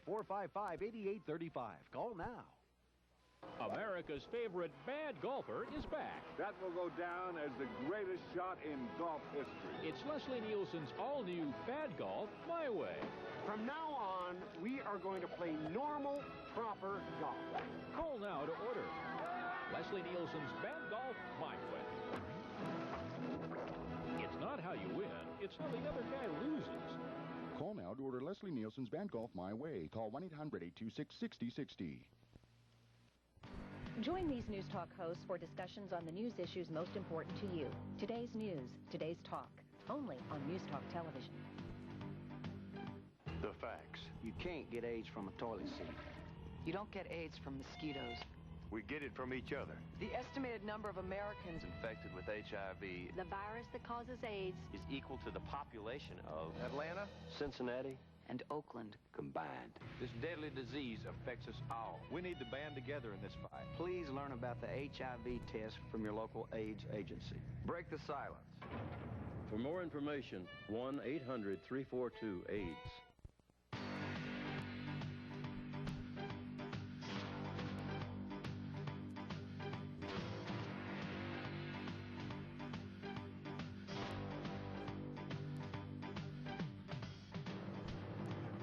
1-800-455-8835. Call now. America's favorite bad golfer is back. That will go down as the greatest shot in golf history. It's Leslie Nielsen's all-new Bad Golf My Way. From now on, we are going to play normal, proper golf. Call now to order. Leslie Nielsen's Bad Golf My Way. It's not how you win, it's how the other guy loses. Call now to order Leslie Nielsen's Bad Golf My Way. Call 1-800-826-6060. Join these News Talk hosts for discussions on the news issues most important to you. Today's news, today's talk, only on News Talk Television. The facts. You can't get AIDS from a toilet seat. You don't get AIDS from mosquitoes. We get it from each other. The estimated number of Americans infected with HIV, The virus that causes AIDS, is equal to the population of Atlanta, Cincinnati, and Oakland combined. This deadly disease affects us all. We need to band together in this fight. Please learn about the HIV test from your local AIDS agency. Break the silence. For more information, 1-800-342-AIDS.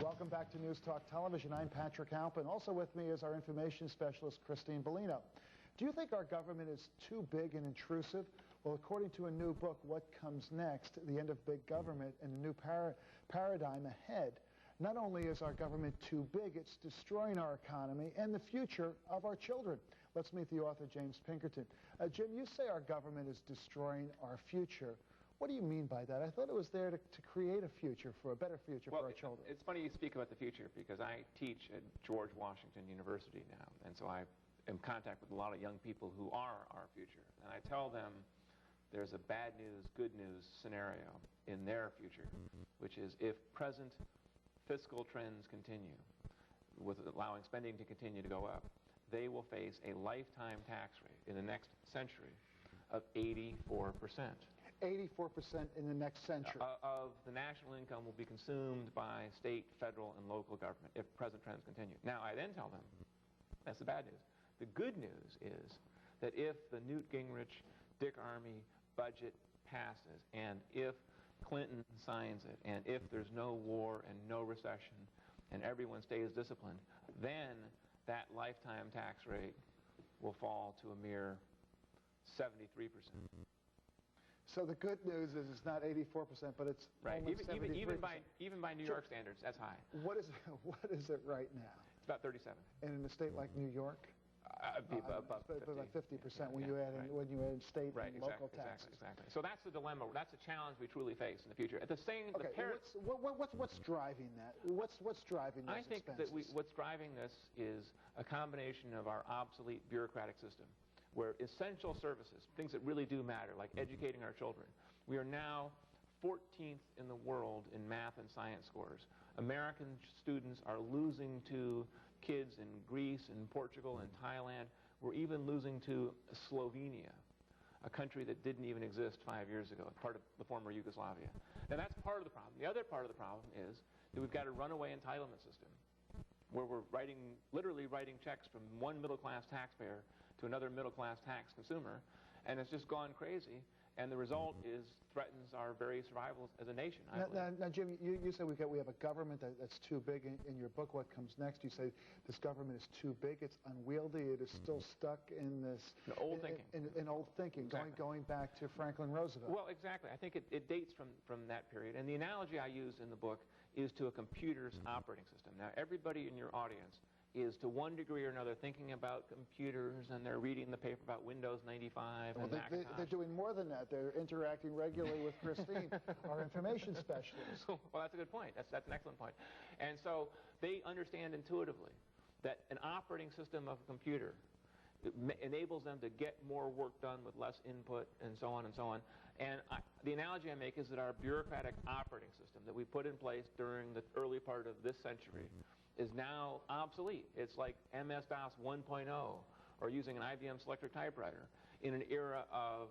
Welcome back to News Talk Television. I'm Patrick Halpin. Also with me is our information specialist, Christine Bellino. Do you think our government is too big and intrusive? Well, according to a new book, What Comes Next? The End of Big Government and a New Paradigm Ahead. Not only is our government too big, it's destroying our economy and the future of our children. Let's meet the author, James Pinkerton. Jim, you say our government is destroying our future. What do you mean by that? I thought it was there to create a future, for a better future for our children. It's funny you speak about the future because I teach at George Washington University now, and so I am in contact with a lot of young people who are our future. And I tell them there's a bad news, good news scenario in their future, which is if present fiscal trends continue, with allowing spending to continue to go up, they will face a lifetime tax rate in the next century of 84%. 84% in the next century. Of the national income will be consumed by state, federal, and local government if present trends continue. Now, I then tell them, that's the bad news. The good news is that if the Newt Gingrich, Dick Armey budget passes, and if Clinton signs it, and if there's no war and no recession, and everyone stays disciplined, then that lifetime tax rate will fall to a mere 73%. So the good news is it's not 84%, but it's right. Only Even by New York standards, that's high. What is it right now? It's about 37. And in a state like New York, about 50%. About 50% when you add in state and local taxes. Exactly. So that's the dilemma. That's the challenge we truly face in the future. At the same, okay. What's driving that? What's driving this? I think that what's driving this is a combination of our obsolete bureaucratic system, where essential services, things that really do matter, like educating our children, we are now 14th in the world in math and science scores. American students are losing to kids in Greece and Portugal and Thailand. We're even losing to Slovenia, a country that didn't even exist 5 years ago, part of the former Yugoslavia. Now that's part of the problem. The other part of the problem is that we've got a runaway entitlement system, where we're literally writing checks from one middle-class taxpayer to another middle-class tax consumer, and it's just gone crazy. And the result threatens our very survival as a nation, I believe. Now, Jim, you say we have a government that's too big. In your book, What Comes Next, you say this government is too big, it's unwieldy, it is still stuck in this... old thinking. In old thinking, exactly. going back to Franklin Roosevelt. Well, exactly. I think it dates from that period. And the analogy I use in the book is to a computer's operating system. Now, everybody in your audience is to one degree or another thinking about computers, and they're reading the paper about Windows 95 and Macintosh. They're doing more than that. They're interacting regularly with Christine, our information specialist. Well, that's a good point. That's an excellent point. And so they understand intuitively that an operating system of a computer enables them to get more work done with less input and so on and so on. And the analogy I make is that our bureaucratic operating system that we put in place during the early part of this century is now obsolete. It's like MS-DOS 1.0 or using an IBM Selector typewriter in an era of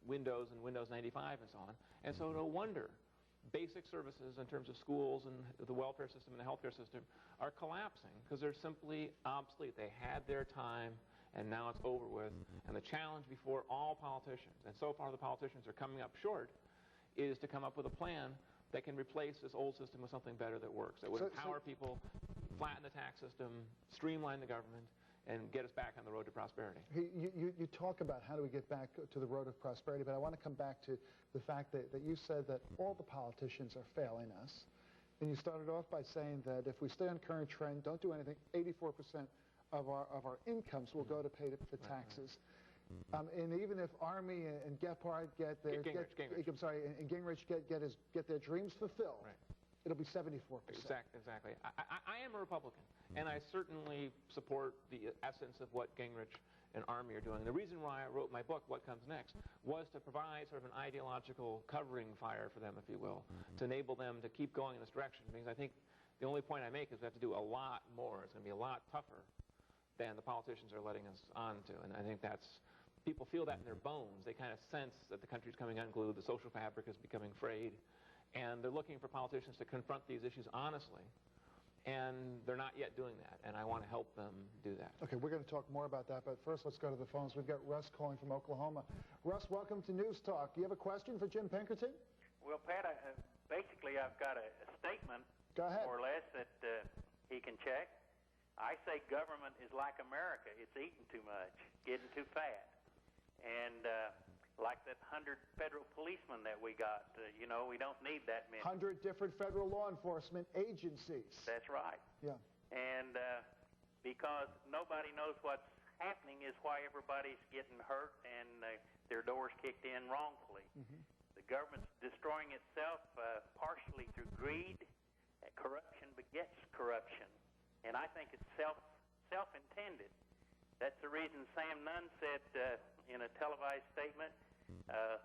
Windows and Windows 95 and so on. And so no wonder basic services in terms of schools and the welfare system and the healthcare system are collapsing because they're simply obsolete. They had their time and now it's over with. And the challenge before all politicians, and so far the politicians are coming up short, is to come up with a plan that can replace this old system with something better that works, that would empower people, flatten the tax system, streamline the government, and get us back on the road to prosperity. You talk about how do we get back to the road of prosperity, but I want to come back to the fact that you said that all the politicians are failing us. And you started off by saying that if we stay on current trend, don't do anything, 84% of our incomes will go to pay the taxes. And even if Army and Gephardt get their Gingrich get their dreams fulfilled, it'll be 74%. Exactly. I am a Republican, and I certainly support the essence of what Gingrich and Army are doing. The reason why I wrote my book, What Comes Next, was to provide sort of an ideological covering fire for them, if you will, to enable them to keep going in this direction. Because I think the only point I make is we have to do a lot more. It's going to be a lot tougher than the politicians are letting us on to. And I think people feel that in their bones. They kind of sense that the country's coming unglued, the social fabric is becoming frayed, and they're looking for politicians to confront these issues honestly. And they're not yet doing that, and I want to help them do that. Okay, we're going to talk more about that, but first let's go to the phones. We've got Russ calling from Oklahoma. Russ, welcome to News Talk. Do you have a question for Jim Pinkerton? Well, Pat, basically I've got a statement, more or less, that he can check. I say government is like America. It's eating too much, getting too fat. And like that 100 federal policemen that we got, we don't need that many. 100 different federal law enforcement agencies. That's right. Yeah. And because nobody knows what's happening is why everybody's getting hurt and their doors kicked in wrongfully. The government's destroying itself partially through greed. Corruption begets corruption. And I think it's self-intended. That's the reason Sam Nunn said in a televised statement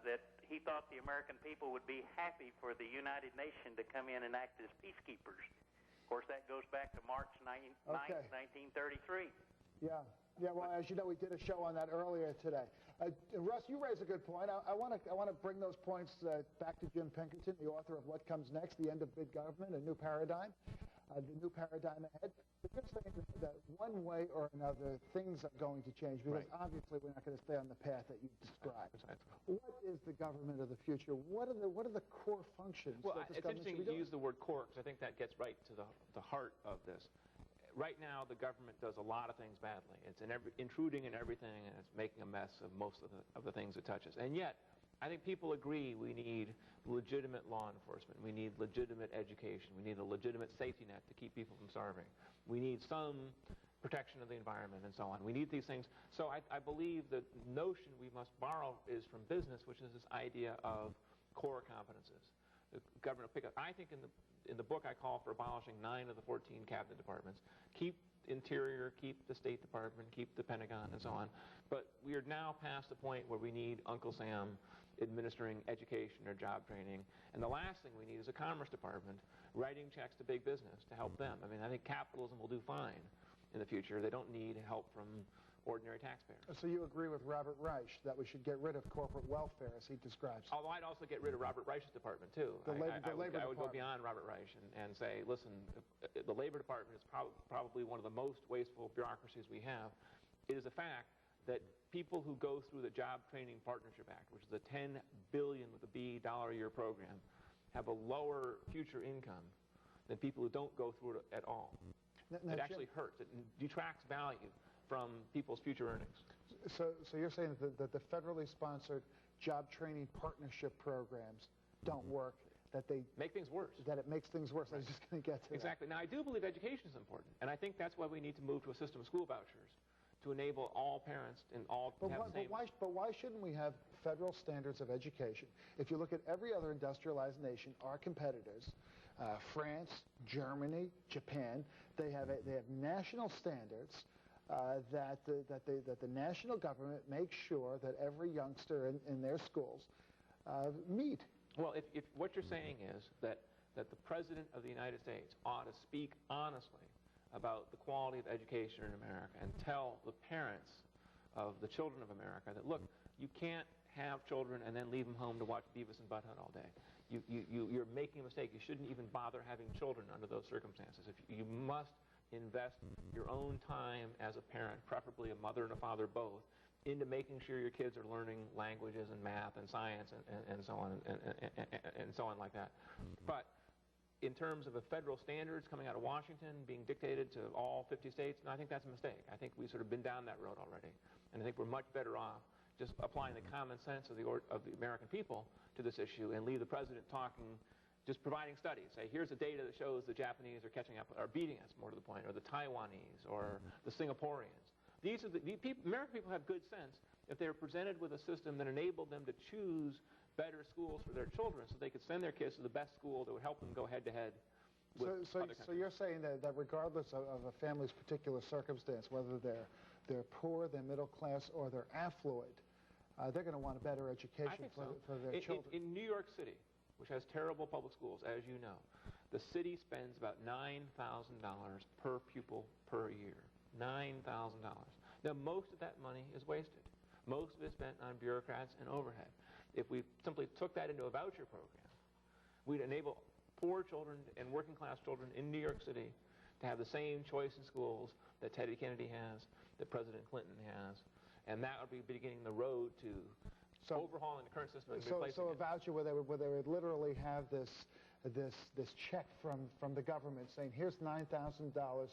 that he thought the American people would be happy for the United Nations to come in and act as peacekeepers. Of course, that goes back to March 9th, 1933. Yeah, well, as you know, we did a show on that earlier today. Russ, you raise a good point. I want to bring those points back to Jim Pinkerton, the author of What Comes Next, The End of Big Government, A New Paradigm. The new paradigm ahead. But you're saying that one way or another, things are going to change because obviously we're not going to stay on the path that you described. What is the government of the future? What are the core functions? Well, it's interesting you use the word core because I think that gets right to the heart of this. Right now, the government does a lot of things badly. It's intruding in everything, and it's making a mess of most of the things it touches. And yet, I think people agree we need legitimate law enforcement. We need legitimate education. We need a legitimate safety net to keep people from starving. We need some protection of the environment and so on. We need these things. So I believe the notion we must borrow is from business, which is this idea of core competences. The government will pick up. I think in the book I call for abolishing 9 of the 14 cabinet departments. Keep Interior, keep the State Department, keep the Pentagon, and so on. But we are now past the point where we need Uncle Sam administering education or job training. And the last thing we need is a Commerce Department writing checks to big business to help them. I mean, I think capitalism will do fine in the future. They don't need help from ordinary taxpayers. So you agree with Robert Reich that we should get rid of corporate welfare, as he describes it? Although I'd also get rid of Robert Reich's department, too. I would go beyond Robert Reich and say, listen, the Labor Department is probably one of the most wasteful bureaucracies we have. It is a fact that people who go through the Job Training Partnership Act, which is a $10 billion with a B dollar a year program, have a lower future income than people who don't go through it at all. It actually hurts. It detracts value from people's future earnings. So you're saying that the federally sponsored job training partnership programs don't work, that they make things worse. That it makes things worse. Right. I was just going to get to exactly. Now, I do believe education is important, and I think that's why we need to move to a system of school vouchers to enable all parents and all to have the same. But why shouldn't we have federal standards of education? If you look at every other industrialized nation, our competitors, France, Germany, Japan, they have national standards that the national government makes sure that every youngster in their schools meet. Well, if what you're saying is that the President of the United States ought to speak honestly about the quality of education in America and tell the parents of the children of America that, look, you can't have children and then leave them home to watch Beavis and Butthead all day. You're making a mistake. You shouldn't even bother having children under those circumstances. You must invest your own time as a parent, preferably a mother and a father both, into making sure your kids are learning languages and math and science and so on and so on like that. But in terms of the federal standards coming out of Washington being dictated to all 50 states, no, I think that's a mistake. I think we've sort of been down that road already. And I think we're much better off just applying the common sense of the American people to this issue and leave the president talking, just providing studies. Say, here's the data that shows the Japanese are catching up, are beating us, more to the point, or the Taiwanese, or the Singaporeans. These are American people have good sense if they're presented with a system that enabled them to choose better schools for their children so they could send their kids to the best school that would help them go head-to-head with other countries. So you're saying that regardless of a family's particular circumstance, whether they're poor, they're middle class, or they're affluent, they're going to want a better education for their children. In New York City, which has terrible public schools, as you know, the city spends about $9,000 per pupil per year. $9,000. Now, most of that money is wasted. Most of it is spent on bureaucrats and overhead. If we simply took that into a voucher program, we'd enable poor children and working class children in New York City to have the same choice in schools that Teddy Kennedy has, that President Clinton has, and that would be beginning the road to overhauling the current system and replacing it. So a voucher where they would literally have this check from the government saying, here's $9,000,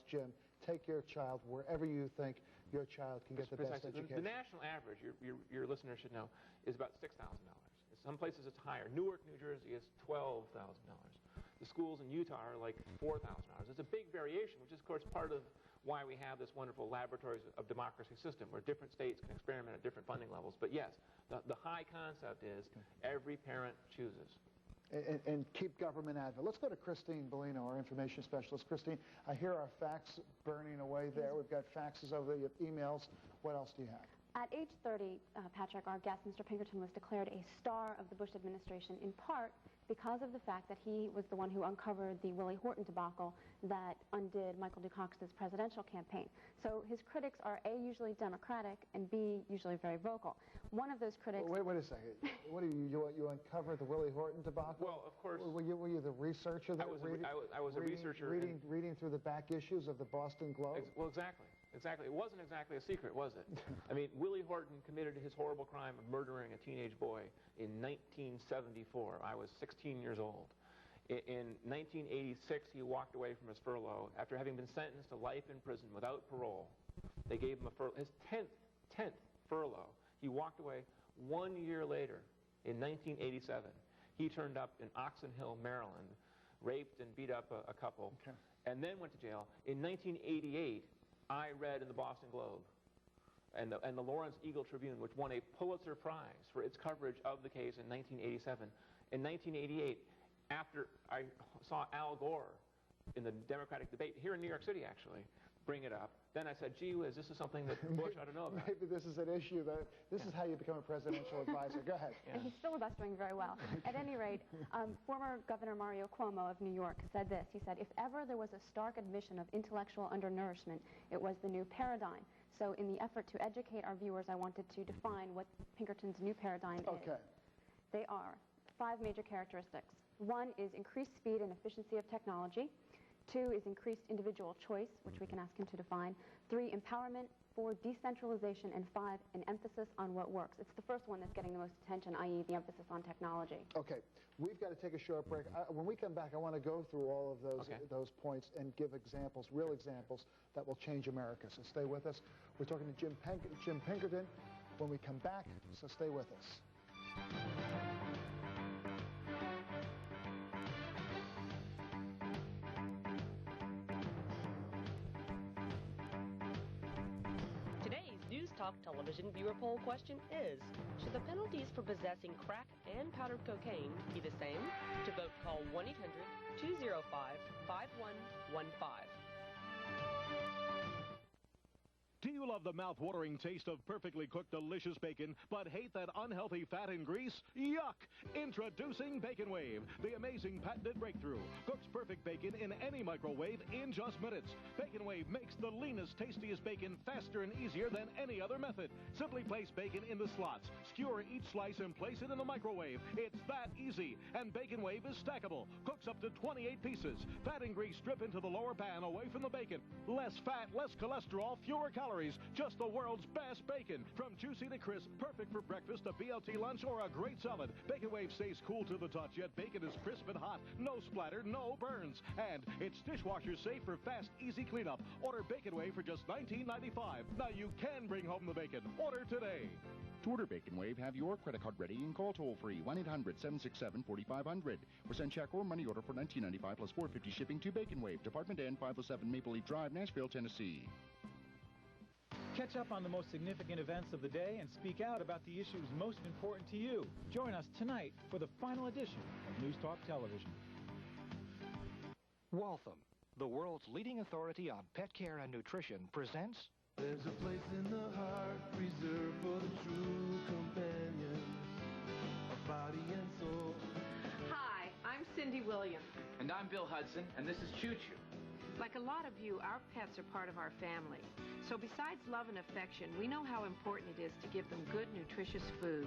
Jim, take your child wherever you think your child can get the best education. The national average, your listeners should know, is about $6,000. In some places it's higher. Newark, New Jersey is $12,000. The schools in Utah are like $4,000. It's a big variation, which is, of course, part of why we have this wonderful laboratories of democracy system where different states can experiment at different funding levels. But yes, the high concept is every parent chooses. And keep government advocate. Let's go to Christine Bellino, our information specialist. Christine, I hear our fax burning away there. We've got faxes over there, you have emails. What else do you have? At age 30, Patrick, our guest, Mr. Pinkerton, was declared a star of the Bush administration, in part because of the fact that he was the one who uncovered the Willie Horton debacle that undid Michael Dukakis's presidential campaign. So his critics are A, usually Democratic, and B, usually very vocal. One of those critics... Wait a second. What do you uncovered the Willie Horton debacle? Well, of course... Were you the researcher that was a researcher. Reading through the back issues of the Boston Globe? Well, exactly. Exactly. It wasn't exactly a secret, was it? I mean, Willie Horton committed his horrible crime of murdering a teenage boy in 1974. I was 16 years old. In 1986, he walked away from his furlough after having been sentenced to life in prison without parole. They gave him his 10th furlough. He walked away 1 year later in 1987. He turned up in Oxon Hill, Maryland, raped and beat up a couple, and then went to jail. In 1988, I read in the Boston Globe and the Lawrence Eagle Tribune, which won a Pulitzer Prize for its coverage of the case in 1987. In 1988, after I saw Al Gore in the Democratic debate here in New York City, actually, bring it up, then I said, gee whiz, this is something that Bush ought to know about. Maybe this is an issue this is how you become a presidential advisor. Go ahead. And he's filibustering very well. At any rate, former Governor Mario Cuomo of New York said this. He said, if ever there was a stark admission of intellectual undernourishment, it was the new paradigm. So in the effort to educate our viewers, I wanted to define what Pinkerton's new paradigm is. They are 5 major characteristics. 1 is increased speed and efficiency of technology. 2 is increased individual choice, which we can ask him to define. 3, empowerment. 4, decentralization, and 5, an emphasis on what works. It's the first one that's getting the most attention, i.e. the emphasis on technology. Okay, we've got to take a short break. When we come back, I want to go through all of those points and give examples, real examples, that will change America. So stay with us. We're talking to Jim Pinkerton when we come back, so stay with us. Talk Television viewer poll question is, should the penalties for possessing crack and powdered cocaine be the same? To vote, call 1-800-205-5115. Do you love the mouth-watering taste of perfectly cooked, delicious bacon, but hate that unhealthy fat and grease? Yuck! Introducing Bacon Wave, the amazing patented breakthrough. Cooks perfect bacon in any microwave in just minutes. Bacon Wave makes the leanest, tastiest bacon faster and easier than any other method. Simply place bacon in the slots, skewer each slice, and place it in the microwave. It's that easy. And Bacon Wave is stackable. Cooks up to 28 pieces. Fat and grease strip into the lower pan away from the bacon. Less fat, less cholesterol, fewer calories. Just the world's best bacon. From juicy to crisp, perfect for breakfast, a BLT lunch, or a great salad. Bacon Wave stays cool to the touch, yet bacon is crisp and hot. No splatter, no burns. And it's dishwasher safe for fast, easy cleanup. Order Bacon Wave for just $19.95. Now you can bring home the bacon. Order today. To order Bacon Wave, have your credit card ready and call toll-free 1-800-767-4500. Or send check or money order for $19.95 plus $4.50 shipping to Bacon Wave, Department N, 507 Maple Leaf Drive, Nashville, Tennessee. Catch up on the most significant events of the day and speak out about the issues most important to you. Join us tonight for the final edition of News Talk Television. Waltham, the world's leading authority on pet care and nutrition, presents... There's a place in the heart reserved for the true companion of body and soul. Hi, I'm Cindy Williams. And I'm Bill Hudson, and this is Choo Choo. Like a lot of you, our pets are part of our family. So besides love and affection, we know how important it is to give them good, nutritious food.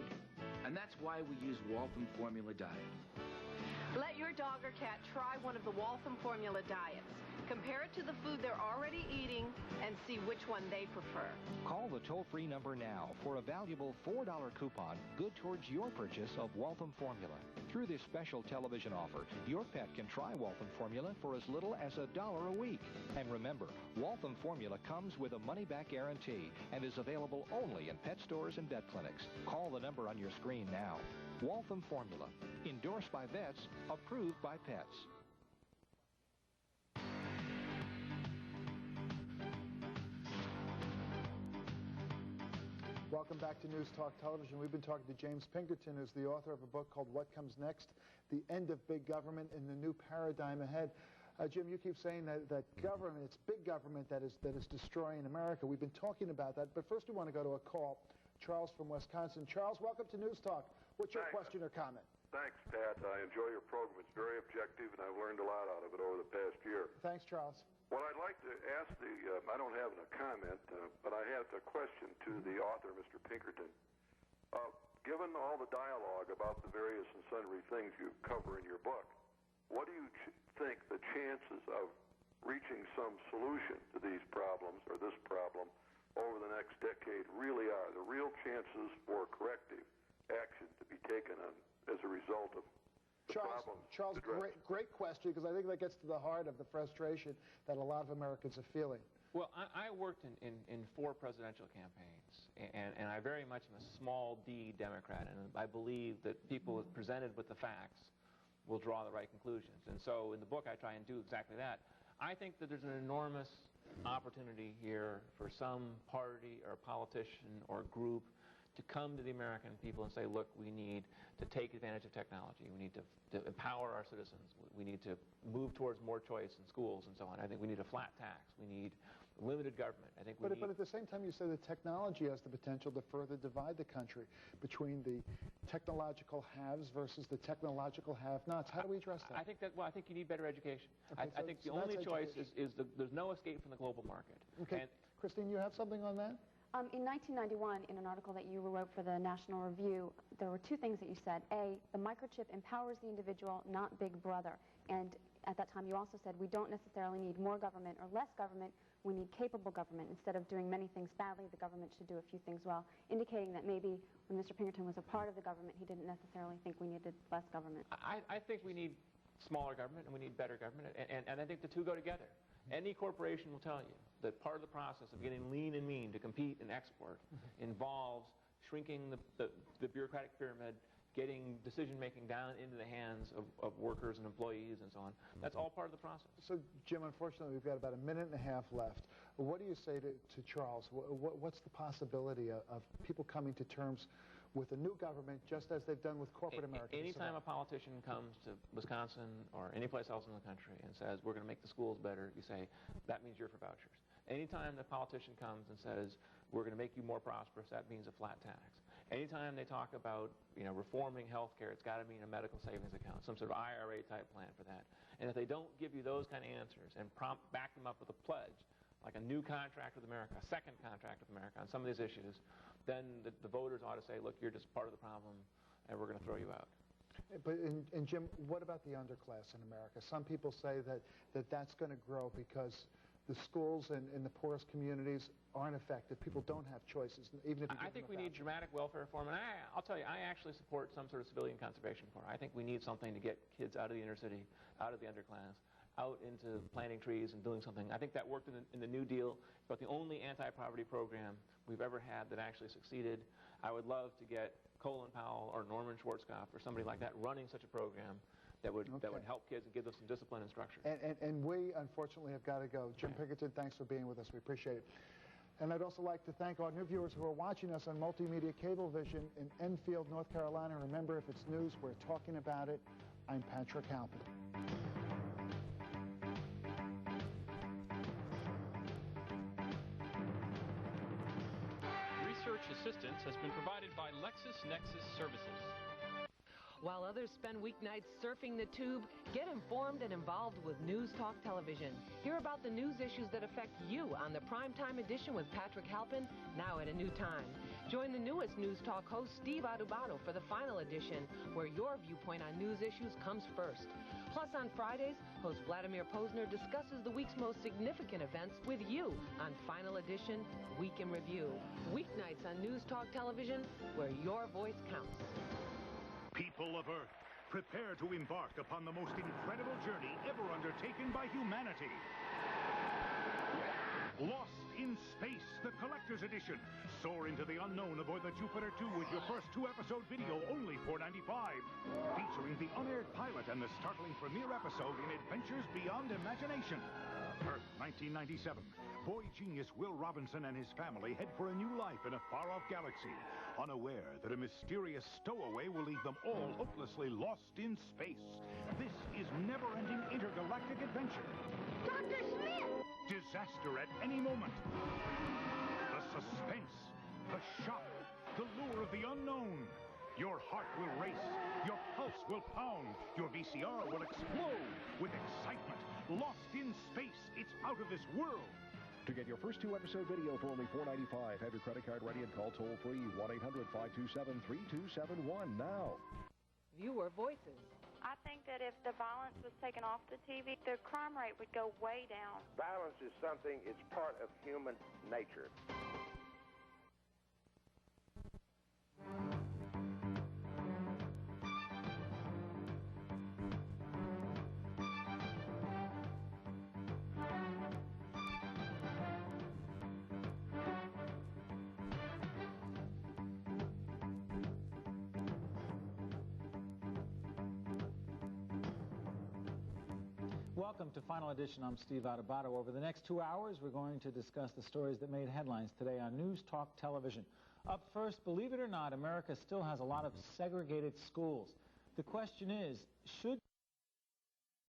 And that's why we use Waltham Formula Diet. Let your dog or cat try one of the Waltham Formula Diets. Compare it to the food they're already eating and see which one they prefer. Call the toll-free number now for a valuable $4 coupon good towards your purchase of Waltham Formula. Through this special television offer, your pet can try Waltham Formula for as little as $1 a week. And remember, Waltham Formula comes with a money-back guarantee and is available only in pet stores and vet clinics. Call the number on your screen now. Waltham Formula, endorsed by vets, approved by pets. Welcome back to News Talk Television. We've been talking to James Pinkerton, who's the author of a book called What Comes Next? The End of Big Government and the New Paradigm Ahead. Jim, you keep saying that government, it's big government that is destroying America. We've been talking about that, but first we want to go to a call. Charles from Wisconsin. Charles, welcome to News Talk. What's your question or comment? Thanks, Pat. I enjoy your program. It's very objective, and I've learned a lot out of it over the past year. Thanks, Charles. What I'd like to ask I don't have a comment, but I have a question to the author, Mr. Pinkerton. Given all the dialogue about the various and sundry things you cover in your book, what do you think the chances of reaching some solution to these problems, or this problem, over the next decade really are? The real chances for corrective action to be taken on as a result of Charles, great question, because I think that gets to the heart of the frustration that a lot of Americans are feeling. Well, I worked in 4 presidential campaigns, and I very much am a small d Democrat, and I believe that people presented with the facts will draw the right conclusions. And so in the book I try and do exactly that. I think that there's an enormous opportunity here for some party or politician or group to come to the American people and say, look, we need to take advantage of technology. We need to empower our citizens. We need to move towards more choice in schools and so on. I think we need a flat tax. We need limited government. I think we need... But at the same time, you say that technology has the potential to further divide the country between the technological haves versus the technological have-nots. How do we address that? I think you need better education. Okay, I think the only choice is there's no escape from the global market. Okay. Christine, you have something on that? In 1991, in an article that you wrote for the National Review, there were 2 things that you said. A, the microchip empowers the individual, not Big Brother. And at that time you also said we don't necessarily need more government or less government, we need capable government. Instead of doing many things badly, the government should do a few things well, indicating that maybe when Mr. Pinkerton was a part of the government, he didn't necessarily think we needed less government. I think we need smaller government and we need better government, and I think the two go together. Any corporation will tell you that part of the process of getting lean and mean to compete and export involves shrinking the bureaucratic pyramid, getting decision-making down into the hands of workers and employees and so on. That's all part of the process. So, Jim, unfortunately, we've got about a minute and a half left. What do you say to Charles? What's the possibility of people coming to terms with a new government, just as they've done with corporate America? Anytime a politician comes to Wisconsin or any place else in the country and says, we're going to make the schools better, you say, that means you're for vouchers. Anytime the politician comes and says, we're going to make you more prosperous, that means a flat tax. Anytime they talk about, reforming health care, it's got to mean a medical savings account, some sort of IRA type plan for that. And if they don't give you those kind of answers and back them up with a pledge, like a new contract with America, a second contract with America on some of these issues, then the voters ought to say, look, you're just part of the problem and we're going to throw you out. But, and Jim, what about the underclass in America? Some people say that's going to grow because the schools in the poorest communities aren't effective. People don't have choices, even if you I think we need dramatic welfare reform, and I'll tell you, I actually support some sort of civilian conservation corps. I think we need something to get kids out of the inner city, out of the underclass, out into planting trees and doing something. I think that worked in the New Deal. It's about the only anti-poverty program we've ever had that actually succeeded. I would love to get Colin Powell or Norman Schwarzkopf or somebody like that running such a program that would help kids and give them some discipline and structure. And we, unfortunately, have got to go. Jim Pinkerton, thanks for being with us. We appreciate it. And I'd also like to thank our new viewers who are watching us on Multimedia Cablevision in Enfield, North Carolina. Remember, if it's news, we're talking about it. I'm Patrick Halpin. Research assistance has been provided by LexisNexis Services. While others spend weeknights surfing the tube, get informed and involved with News Talk Television. Hear about the news issues that affect you on the Primetime Edition with Patrick Halpin, now at a new time. Join the newest News Talk host, Steve Adubato, for the final edition, where your viewpoint on news issues comes first. Plus, on Fridays, host Vladimir Posner discusses the week's most significant events with you on Final Edition, Week in Review. Weeknights on News Talk Television, where your voice counts. People of Earth, prepare to embark upon the most incredible journey ever undertaken by humanity. Lost in Space, the Collector's Edition. Soar into the unknown aboard the Jupiter 2 with your first 2-episode video, only $4.95. Featuring the unaired pilot and the startling premiere episode in Adventures Beyond Imagination. Earth, 1997. Boy genius Will Robinson and his family head for a new life in a far-off galaxy, unaware that a mysterious stowaway will leave them all hopelessly lost in space. This is never-ending intergalactic adventure. Dr. Smith! Disaster at any moment. The suspense, the shock, the lure of the unknown. Your heart will race, your pulse will pound, your VCR will explode with excitement. Lost in Space, it's out of this world. To get your first 2-episode video for only $4.95, have your credit card ready and call toll-free 1-800-527-3271 now. Viewer voices. I think that if the violence was taken off the TV, the crime rate would go way down. Violence is something, it's part of human nature. Welcome to Final Edition. I'm Steve Adubato. Over the next 2 hours, we're going to discuss the stories that made headlines today on News Talk Television. Up first, believe it or not, America still has a lot of segregated schools. The question is, should